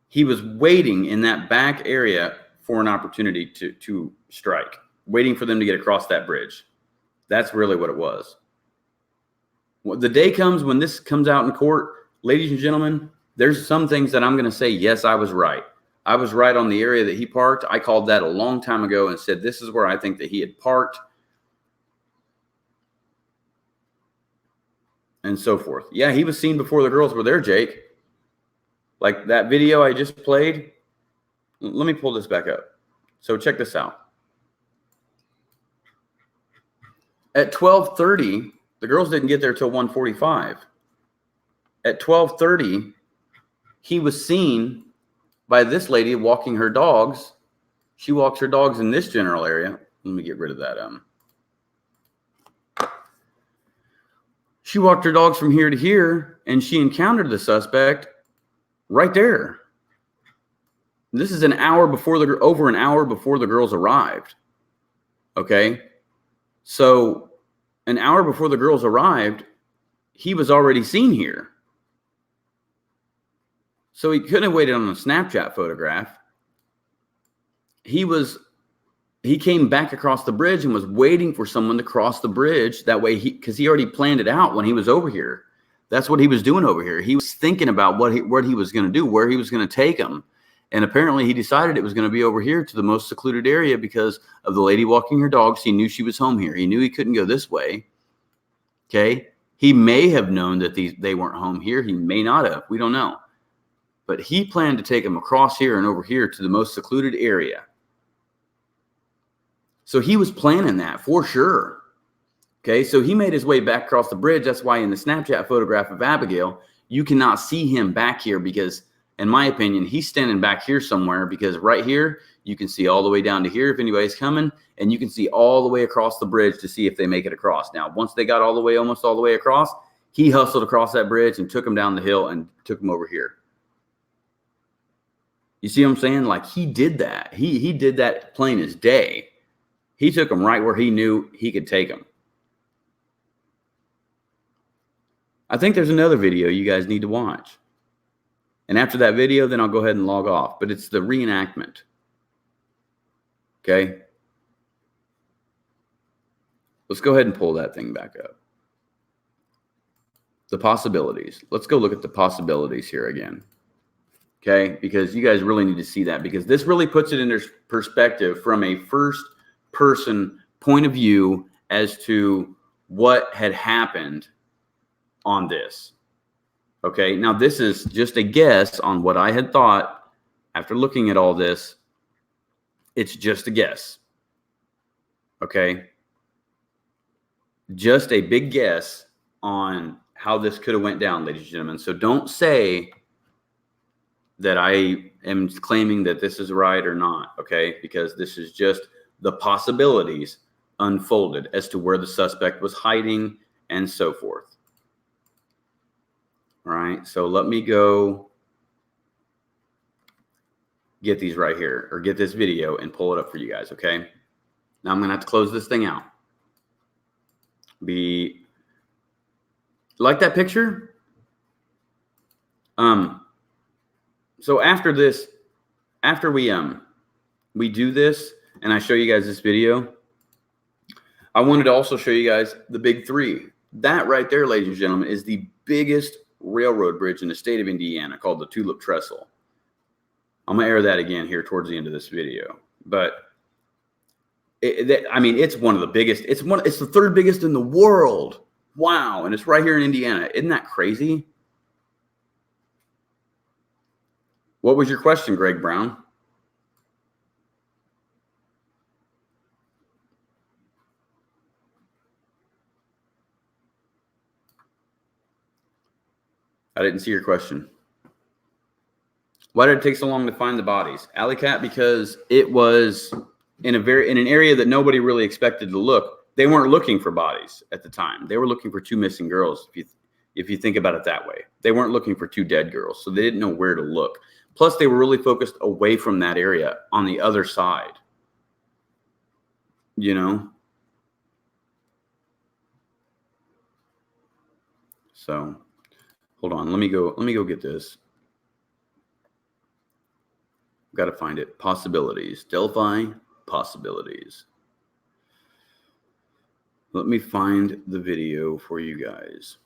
He was waiting in that back area for an opportunity to strike, waiting for them to get across that bridge. That's really what it was. Well, the day comes when this comes out in court, ladies and gentlemen, there's some things that I'm going to say, yes, I was right. I was right on the area that he parked. I called that a long time ago and said, this is where I think that he had parked. And so forth. Yeah, he was seen before the girls were there, Jake. Like that video I just played. Let me pull this back up. So check this out. At 12:30, the girls didn't get there till 1:45. At 12:30, he was seen by this lady walking her dogs. She walks her dogs in this general area. Let me get rid of that. She walked her dogs from here to here, and she encountered the suspect right there. This is an hour before over an hour before the girls arrived. Okay, so an hour before the girls arrived, he was already seen here. So he couldn't have waited on a Snapchat photograph. He came back across the bridge and was waiting for someone to cross the bridge. That way, because he already planned it out when he was over here. That's what he was doing over here. He was thinking about what he was going to do, where he was going to take them. And apparently he decided it was going to be over here to the most secluded area because of the lady walking her dogs. He knew she was home here. He knew he couldn't go this way. Okay. He may have known that they weren't home here. He may not have. We don't know. But he planned to take them across here and over here to the most secluded area. So he was planning that for sure. Okay, so he made his way back across the bridge. That's why in the Snapchat photograph of Abigail, you cannot see him back here because, in my opinion, he's standing back here somewhere because right here, you can see all the way down to here if anybody's coming, and you can see all the way across the bridge to see if they make it across. Now, once they got almost all the way across, he hustled across that bridge and took them down the hill and took them over here. You see what I'm saying? Like he did that. He did that plain as day. He took them right where he knew he could take them. I think there's another video you guys need to watch. And after that video, then I'll go ahead and log off. But it's the reenactment. Okay? Let's go ahead and pull that thing back up. The possibilities. Let's go look at the possibilities here again. Okay? Because you guys really need to see that. Because this really puts it in perspective from a first-person point of view as to what had happened on this. Okay, now this is just a guess on what I had thought after looking at all this, it's just a guess. Okay? Just a big guess on how this could have went down, ladies and gentlemen. So don't say that I am claiming that this is right or not, okay? Because this is just the possibilities unfolded as to where the suspect was hiding and so forth. All right, so let me go get these right here, or get this video and pull it up for you guys, okay? Now I'm gonna have to close this thing out. Like that picture? So after this, after we do this and I show you guys this video, I wanted to also show you guys the big three. That right there, ladies and gentlemen, is the biggest railroad bridge in the state of Indiana, called the Tulip Trestle. I'm gonna air that again here towards the end of this video, but I mean, it's one of the biggest. It's the third biggest in the world. Wow, and it's right here in Indiana. Isn't that crazy? What was your question, Greg Brown? I didn't see your question. Why did it take so long to find the bodies? Alley Cat, because it was in an area that nobody really expected to look. They weren't looking for bodies at the time. They were looking for 2 missing girls, if you think about it that way. They weren't looking for 2 dead girls, so they didn't know where to look. Plus, they were really focused away from that area on the other side. You know? So, hold on. Let me go get this. Got to find it. Possibilities. Delphi possibilities. Let me find the video for you guys.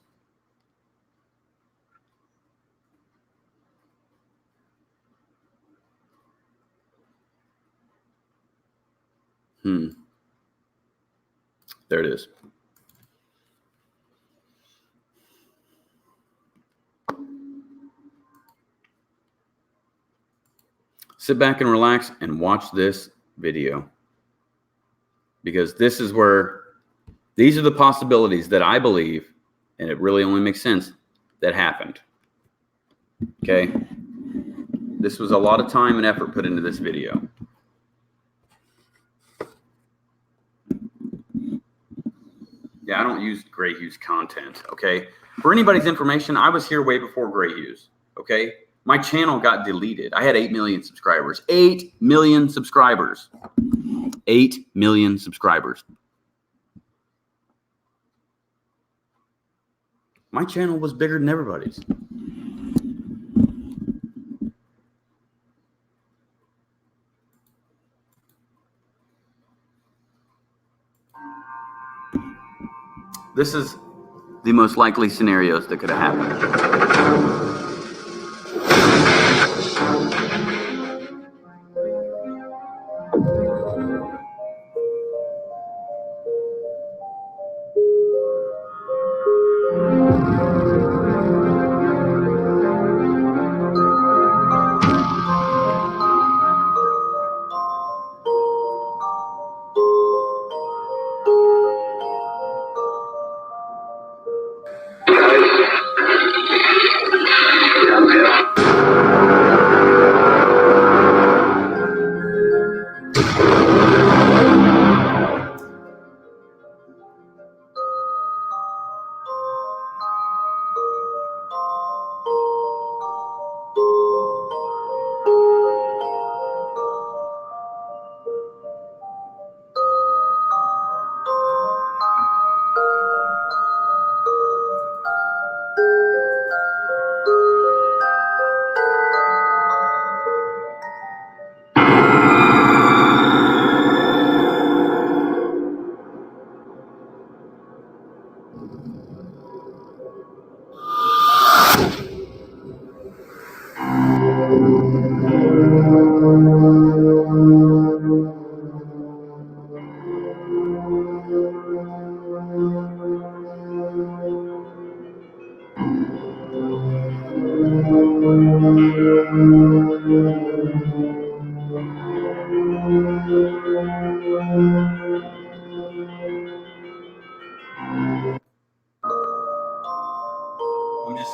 There it is. Sit back and relax and watch this video, because this is where these are the possibilities that I believe, and it really only makes sense, that happened. Okay? This was a lot of time and effort put into this video. Yeah, I don't use Gray Hughes content, okay? For anybody's information, I was here way before Gray Hughes, okay? My channel got deleted. I had 8 million subscribers. 8 million subscribers. 8 million subscribers. My channel was bigger than everybody's. This is the most likely scenarios that could have happened.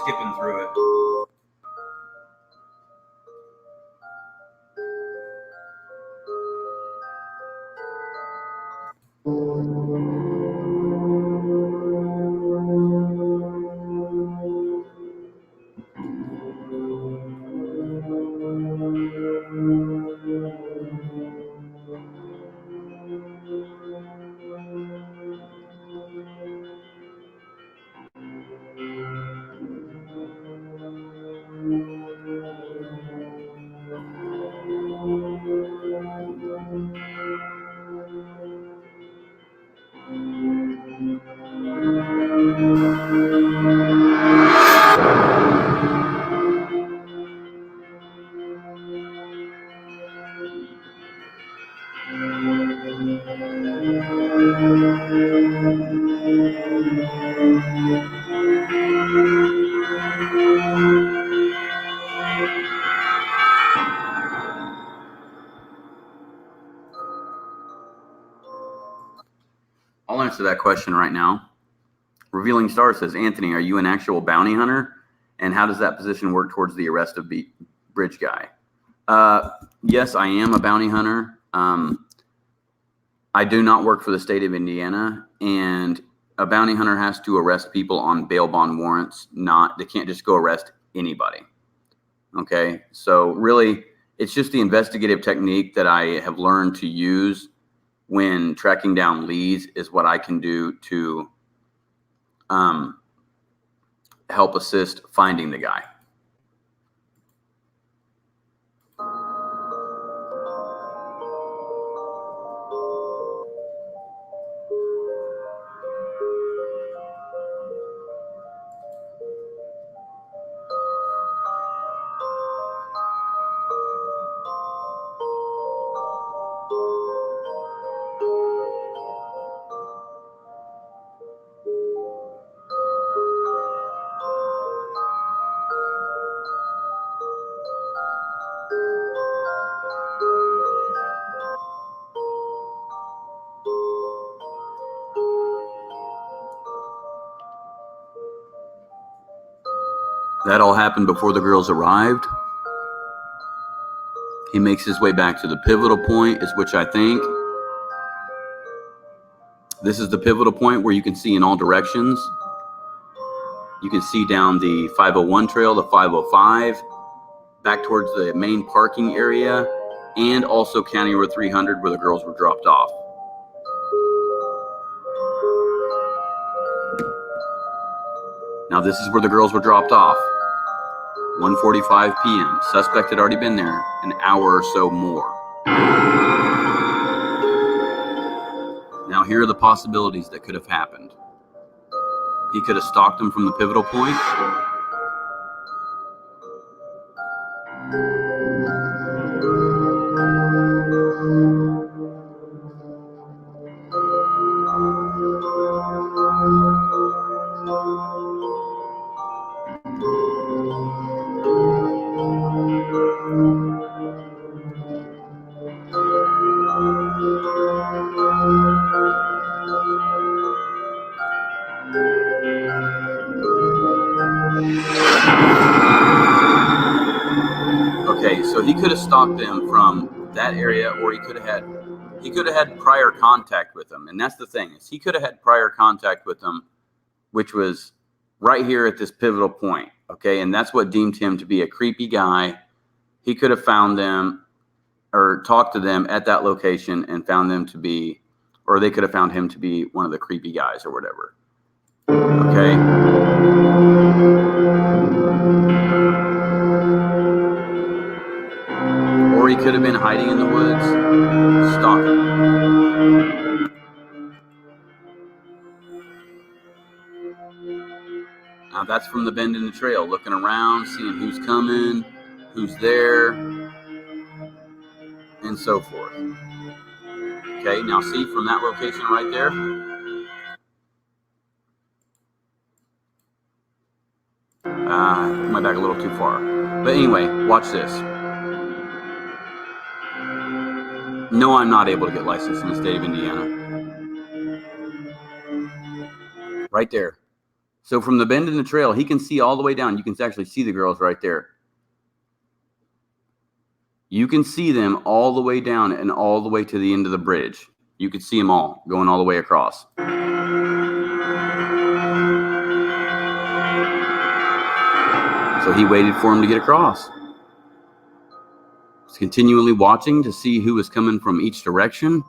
skipping through it. I'll answer that question right now. Revealing Star says, Anthony, are you an actual bounty hunter? And how does that position work towards the arrest of the bridge guy? Yes, I am a bounty hunter. I do not work for the state of Indiana, and a bounty hunter has to arrest people on bail bond warrants. They can't just go arrest anybody. Okay, so really, it's just the investigative technique that I have learned to use when tracking down leads is what I can do to help assist finding the guy. That all happened before the girls arrived. He makes his way back to the pivotal point, is which I think. This is the pivotal point where you can see in all directions. You can see down the 501 trail, the 505, back towards the main parking area, and also County Road 300 where the girls were dropped off. Now this is where the girls were dropped off. 1:45 p.m. Suspect had already been there an hour or so more. Now here are the possibilities that could have happened. He could have stalked them from the pivotal point. Okay, so he could have stalked them from that area, or he could have had prior contact with them. And that's the thing, is he could have had prior contact with them, which was right here at this pivotal point. Okay, and that's what deemed him to be a creepy guy. He could have found them or talked to them at that location and found them to be, or they could have found him to be one of the creepy guys or whatever. Okay. Or he could have been hiding in the woods, stalking. Now that's from the bend in the trail, looking around, seeing who's coming, who's there, and so forth. Okay, now see from that location right there. Went back a little too far. But anyway, watch this. No, I'm not able to get licensed in the state of Indiana. Right there. So from the bend in the trail, he can see all the way down. You can actually see the girls right there. You can see them all the way down and all the way to the end of the bridge. You could see them all going all the way across. So he waited for him to get across. He's continually watching to see who was coming from each direction.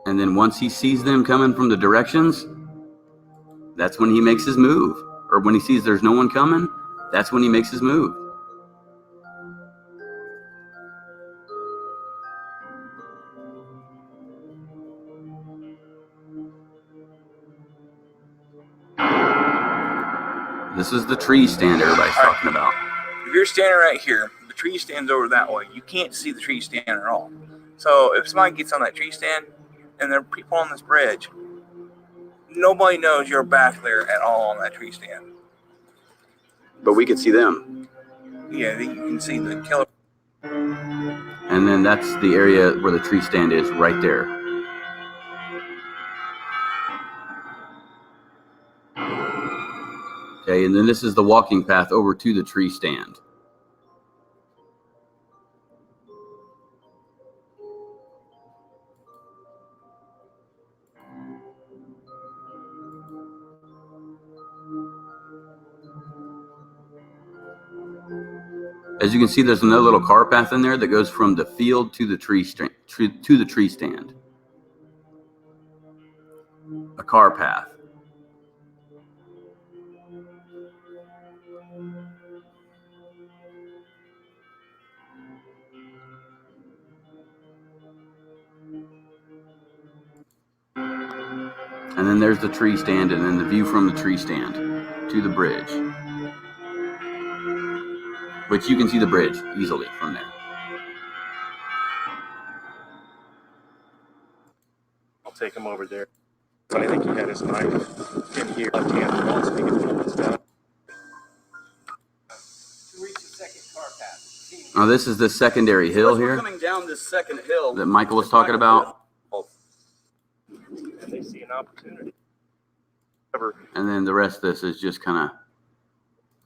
And then once he sees them coming from the directions, that's when he makes his move. Or when he sees there's no one coming, that's when he makes his move. This is the tree stand everybody's talking about. If you're standing right here, the tree stand's over that way. You can't see the tree stand at all. So if somebody gets on that tree stand and there are people on this bridge, nobody knows you're back there at all on that tree stand. But we could see them. Yeah, you can see the killer. And then that's the area where the tree stand is, right there. Okay, and then this is the walking path over to the tree stand. As you can see, there's another little car path in there that goes from the field to the tree stand. A car path. And then there's the tree stand, and then the view from the tree stand to the bridge. Which you can see the bridge easily from there. I'll take him over there. But I think he had his knife in here, left hand, wall, so he could pull this down. Now this is the secondary hill here Coming down this second hill that Michael was talking about. And they see an opportunity. And then the rest of this is just kind of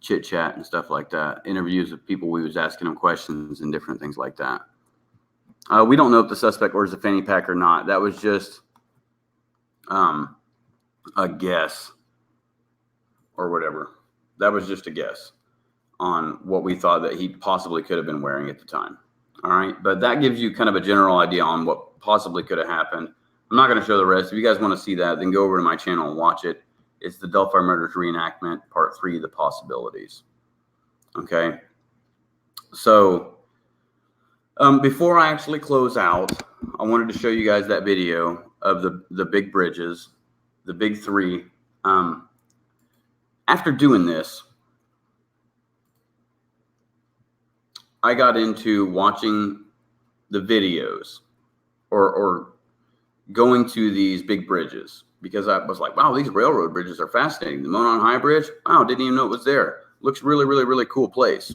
chit chat and stuff like that. Interviews of people we was asking them questions and different things like that. We don't know if the suspect wears a fanny pack or not. That was just a guess or whatever. That was just a guess on what we thought that he possibly could have been wearing at the time. All right. But that gives you kind of a general idea on what possibly could have happened. I'm not going to show the rest. If you guys want to see that, then go over to my channel and watch it. It's the Delphi Murders Reenactment, Part 3, The Possibilities. Okay. So before I actually close out, I wanted to show you guys that video of the big bridges, the big three. After doing this, I got into watching the videos or going to these big bridges because I was like, wow, these railroad bridges are fascinating. The Monon High Bridge, wow, didn't even know it was there. Looks really, really, really cool place.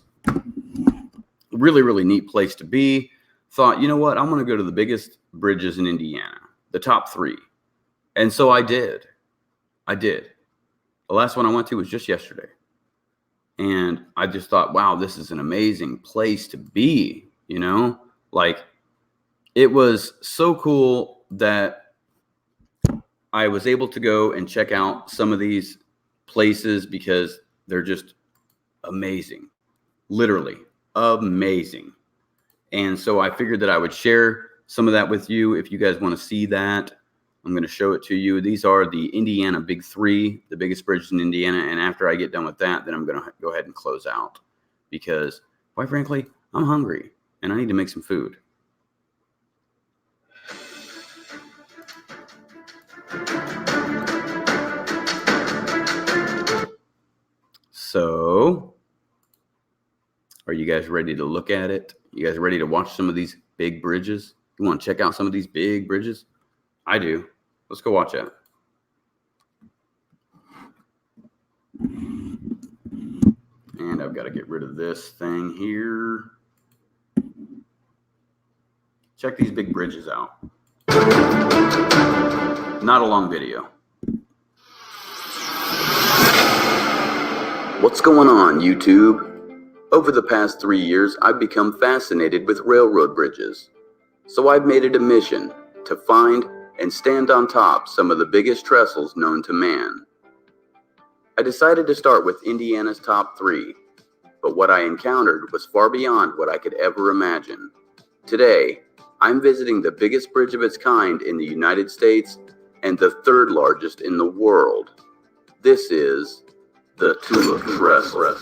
Really, really neat place to be. Thought, you know what? I'm going to go to the biggest bridges in Indiana, the top 3. And so I did. The last one I went to was just yesterday. And I just thought, wow, this is an amazing place to be, you know? Like, it was so cool that I was able to go and check out some of these places because they're just amazing. Literally amazing. And so I figured that I would share some of that with you. If you guys want to see that, I'm going to show it to you. These are the Indiana Big 3, the biggest bridges in Indiana. And after I get done with that, then I'm going to go ahead and close out because, quite frankly, I'm hungry and I need to make some food. So, are you guys ready to look at it? You guys ready to watch some of these big bridges? You want to check out some of these big bridges? I do. Let's go watch it. And I've got to get rid of this thing here. Check these big bridges out. Not a long video. What's going on, YouTube? Over the past 3 years, I've become fascinated with railroad bridges. So I've made it a mission to find and stand on top some of the biggest trestles known to man. I decided to start with Indiana's top 3, but what I encountered was far beyond what I could ever imagine. Today, I'm visiting the biggest bridge of its kind in the United States and the 3rd largest in the world. This is the Tulip Trestle.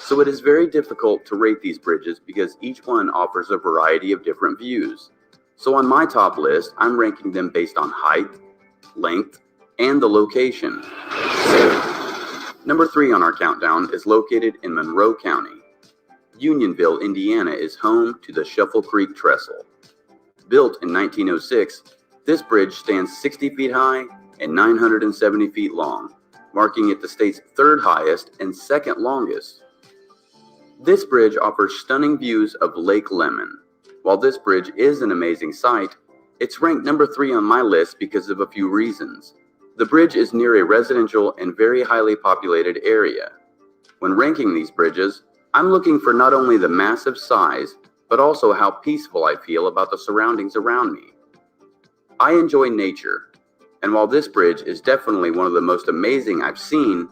So it is very difficult to rate these bridges because each one offers a variety of different views. So on my top list, I'm ranking them based on height, length, and the location. Number 3 on our countdown is located in Monroe County. Unionville, Indiana is home to the Shuffle Creek Trestle. Built in 1906, this bridge stands 60 feet high and 970 feet long, marking it the state's 3rd highest and 2nd longest. This bridge offers stunning views of Lake Lemon. While this bridge is an amazing sight, it's ranked number 3 on my list because of a few reasons. The bridge is near a residential and very highly populated area. When ranking these bridges, I'm looking for not only the massive size, but also how peaceful I feel about the surroundings around me. I enjoy nature, and while this bridge is definitely one of the most amazing I've seen,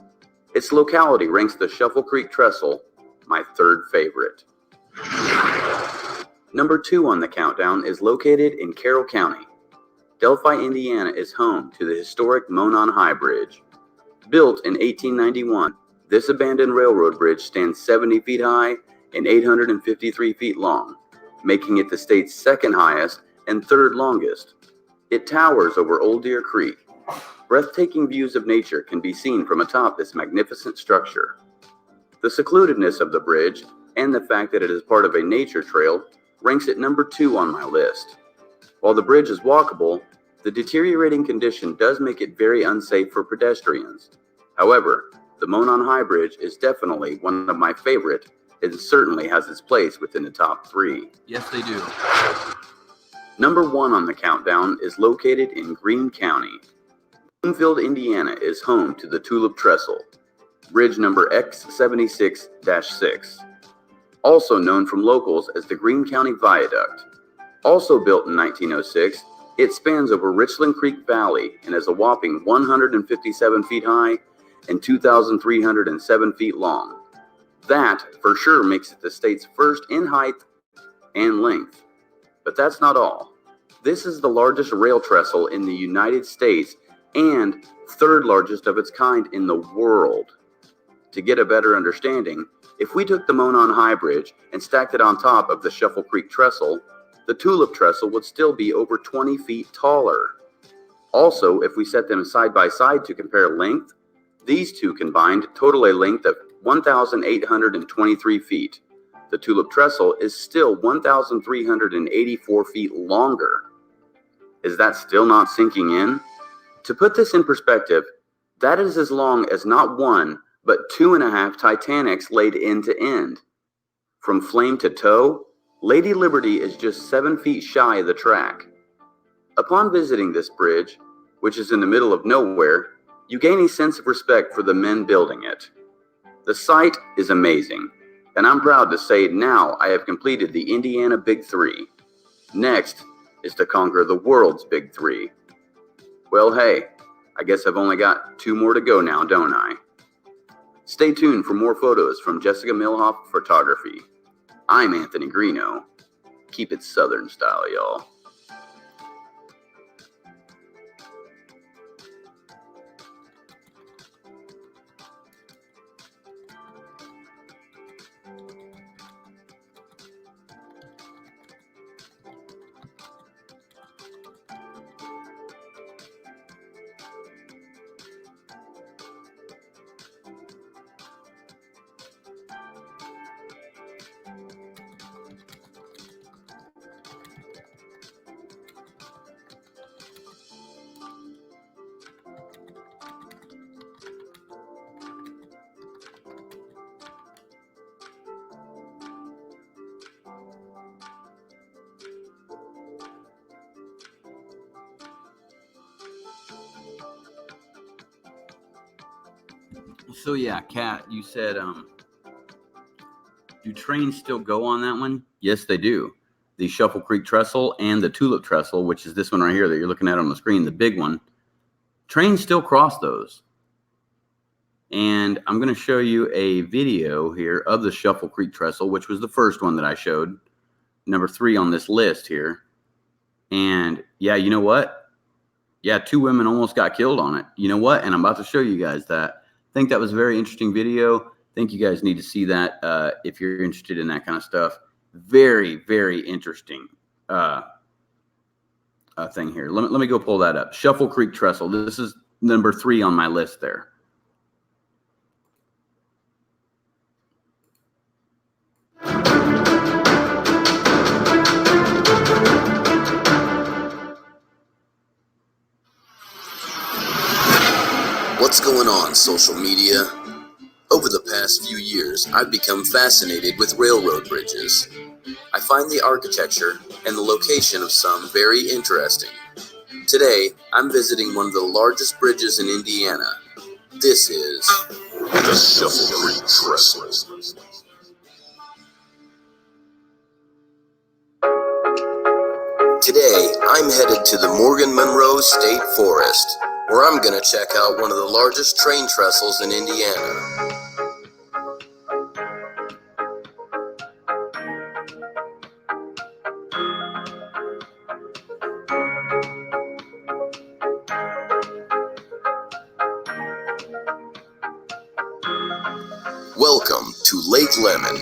its locality ranks the Shuffle Creek Trestle my 3rd favorite. Number 2 on the countdown is located in Carroll County. Delphi, Indiana is home to the historic Monon High Bridge. Built in 1891, this abandoned railroad bridge stands 70 feet high and 853 feet long, making it the state's 2nd highest and 3rd longest. It towers over Old Deer Creek. Breathtaking views of nature can be seen from atop this magnificent structure. The secludedness of the bridge and the fact that it is part of a nature trail ranks it number 2 on my list. While the bridge is walkable, the deteriorating condition does make it very unsafe for pedestrians. However, the Monon High Bridge is definitely one of my favorite and certainly has its place within the top 3. Yes, they do. Number 1 on the countdown is located in Greene County. Bloomfield, Indiana is home to the Tulip Trestle, bridge number X76-6, also known from locals as the Greene County Viaduct. Also built in 1906, it spans over Richland Creek Valley and is a whopping 157 feet high and 2,307 feet long. That, for sure, makes it the state's 1st in height and length. But that's not all. This is the largest rail trestle in the United States and 3rd largest of its kind in the world. To get a better understanding, if we took the Monon High Bridge and stacked it on top of the Shuffle Creek Trestle, the Tulip Trestle would still be over 20 feet taller. Also, if we set them side by side to compare length, these two combined total a length of 1,823 feet. The Tulip Trestle is still 1,384 feet longer. Is that still not sinking in? To put this in perspective, that is as long as not one, but 2.5 Titanics laid end to end. From flame to toe, Lady Liberty is just 7 feet shy of the track. Upon visiting this bridge, which is in the middle of nowhere, you gain a sense of respect for the men building it. The site is amazing, and I'm proud to say now I have completed the Indiana Big 3. Next is to conquer the world's Big 3. Well, hey, I guess I've only got 2 more to go now, don't I? Stay tuned for more photos from Jessica Milhoff Photography. I'm Anthony Greeno. Keep it Southern style, y'all. So yeah, Kat, you said, do trains still go on that one? Yes, they do. The Shuffle Creek Trestle and the Tulip Trestle, which is this one right here that you're looking at on the screen, the big one. Trains still cross those. And I'm going to show you a video here of the Shuffle Creek Trestle, which was the first one that I showed, number 3 on this list here. And yeah, you know what? Yeah, 2 women almost got killed on it. You know what? And I'm about to show you guys that. I think that was a very interesting video. I think you guys need to see that if you're interested in that kind of stuff. Very, very interesting thing here. Let me go pull that up. Shuffle Creek Trestle. This is number 3 on my list there. What's going on, social media? Over the past few years, I've become fascinated with railroad bridges. I find the architecture and the location of some very interesting. Today, I'm visiting one of the largest bridges in Indiana. This is the Shuffle Creek Trestle. Today, I'm headed to the Morgan Monroe State Forest, where I'm going to check out one of the largest train trestles in Indiana. Welcome to Lake Lemon.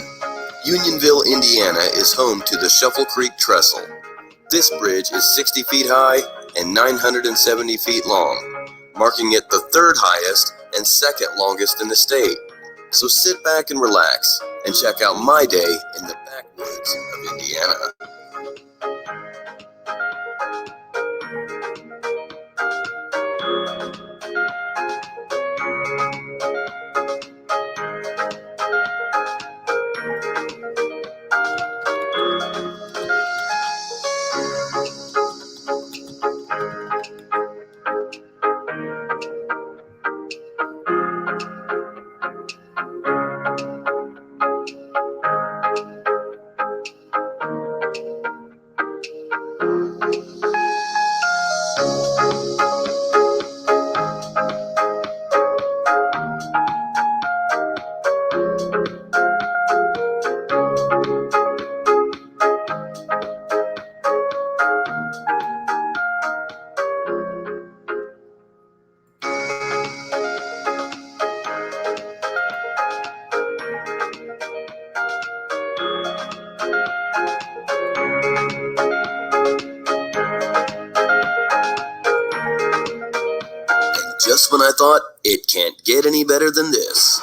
Unionville, Indiana is home to the Shuffle Creek Trestle. This bridge is 60 feet high and 970 feet long, marking it the 3rd highest and 2nd longest in the state. So sit back and relax and check out my day in the backwoods of Indiana. Just when I thought it can't get any better than this.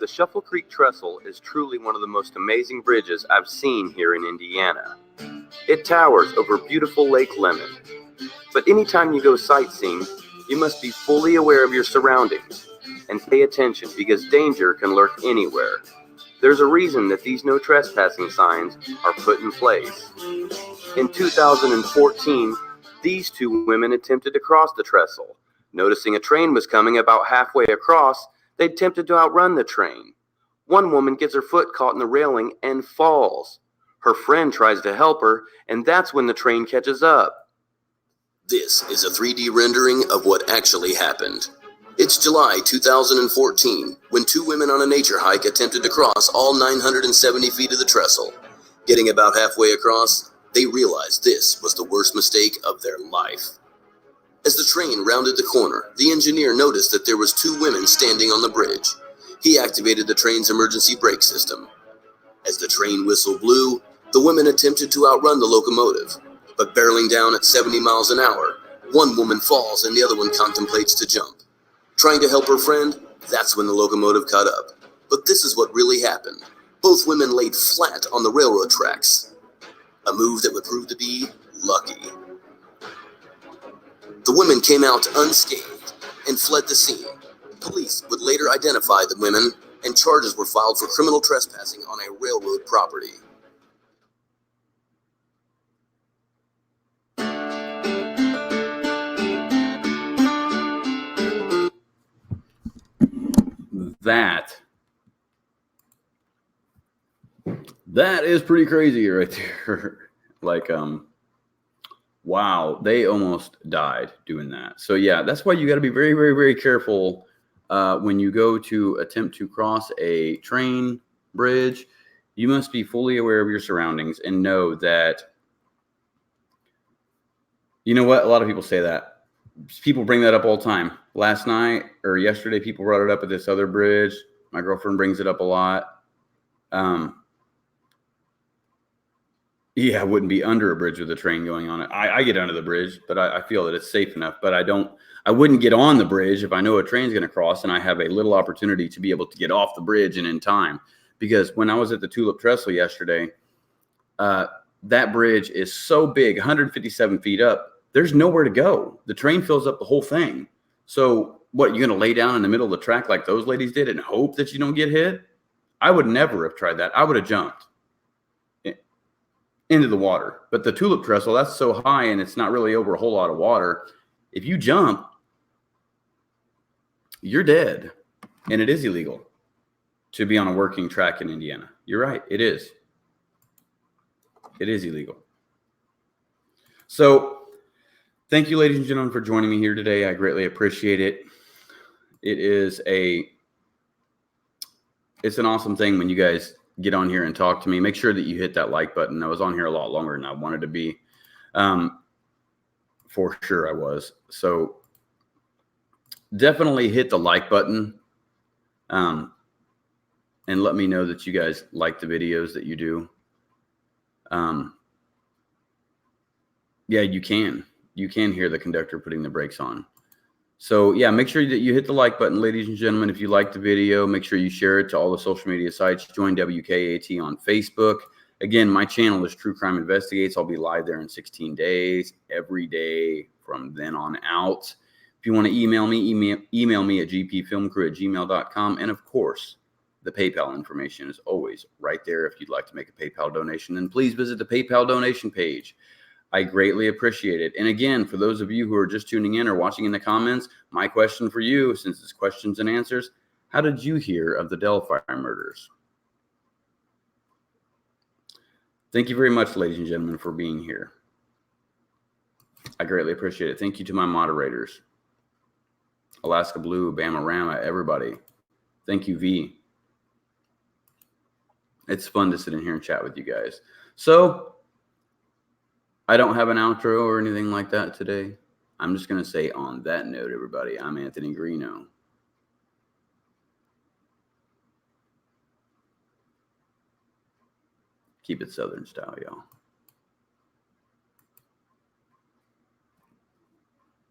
The Shuffle Creek Trestle is truly one of the most amazing bridges I've seen here in Indiana. It towers over beautiful Lake Lemon. But anytime you go sightseeing, you must be fully aware of your surroundings and pay attention because danger can lurk anywhere. There's a reason that these no trespassing signs are put in place. In 2014, these 2 women attempted to cross the trestle. Noticing a train was coming about halfway across, they attempted to outrun the train. One woman gets her foot caught in the railing and falls. Her friend tries to help her, and that's when the train catches up. This is a 3D rendering of what actually happened. It's July 2014 when two women on a nature hike attempted to cross all 970 feet of the trestle. Getting about halfway across, they realized this was the worst mistake of their life. As the train rounded the corner, the engineer noticed that there was two women standing on the bridge. He activated the train's emergency brake system. As the train whistle blew, the women attempted to outrun the locomotive, but barreling down at 70 miles an hour, one woman falls and the other one contemplates to jump. Trying to help her friend, that's when the locomotive caught up. But this is what really happened. Both women laid flat on the railroad tracks. A move that would prove to be lucky. The women came out unscathed and fled the scene. Police would later identify the women, and charges were filed for criminal trespassing on a railroad property. That is pretty crazy right there. Like, wow, they almost died doing that. So yeah, that's why you got to be very, very, very careful when you go to attempt to cross a train bridge. You must be fully aware of your surroundings and know that, you know what? A lot of people say that. People bring that up all the time. Last night or yesterday, people brought it up at this other bridge. My girlfriend brings it up a lot. Yeah, I wouldn't be under a bridge with a train going on it. I get under the bridge, but I feel that it's safe enough. But I wouldn't get on the bridge if I know a train's going to cross and I have a little opportunity to be able to get off the bridge and in time. Because when I was at the Tulip Trestle yesterday, that bridge is so big, 157 feet up, there's nowhere to go. The train fills up the whole thing. So what, you're going to lay down in the middle of the track like those ladies did and hope that you don't get hit? I would never have tried that. I would have jumped into the water. But the Tulip Trestle, that's so high and it's not really over a whole lot of water. If you jump, you're dead. And it is illegal to be on a working track in Indiana. You're right. It is. It is illegal. So thank you, ladies and gentlemen, for joining me here today. I greatly appreciate it. It's an awesome thing when you guys get on here and talk to me. Make sure that you hit that like button. I was on here a lot longer than I wanted to be. For sure I was. So definitely hit the like button. And let me know that you guys like the videos that you do. Yeah, you can hear the conductor putting the brakes on. So yeah, make sure that you hit the like button, ladies and gentlemen. If you like the video, make sure you share it to all the social media sites. Join WKAT on Facebook. Again, my channel is True Crime Investigates. I'll be live there in 16 days, every day from then on out. If you want to email me at gpfilmcrew@gmail.com. And of course, the PayPal information is always right there. If you'd like to make a PayPal donation, then please visit the PayPal donation page. I greatly appreciate it. And again, for those of you who are just tuning in or watching in the comments, my question for you, since it's questions and answers, how did you hear of the Delphi murders? Thank you very much, ladies and gentlemen, for being here. I greatly appreciate it. Thank you to my moderators. Alaska Blue, Bamarama, everybody. Thank you, V. It's fun to sit in here and chat with you guys. So I don't have an outro or anything like that today. I'm just going to say on that note, everybody, I'm Anthony Greeno. Keep it Southern style, y'all.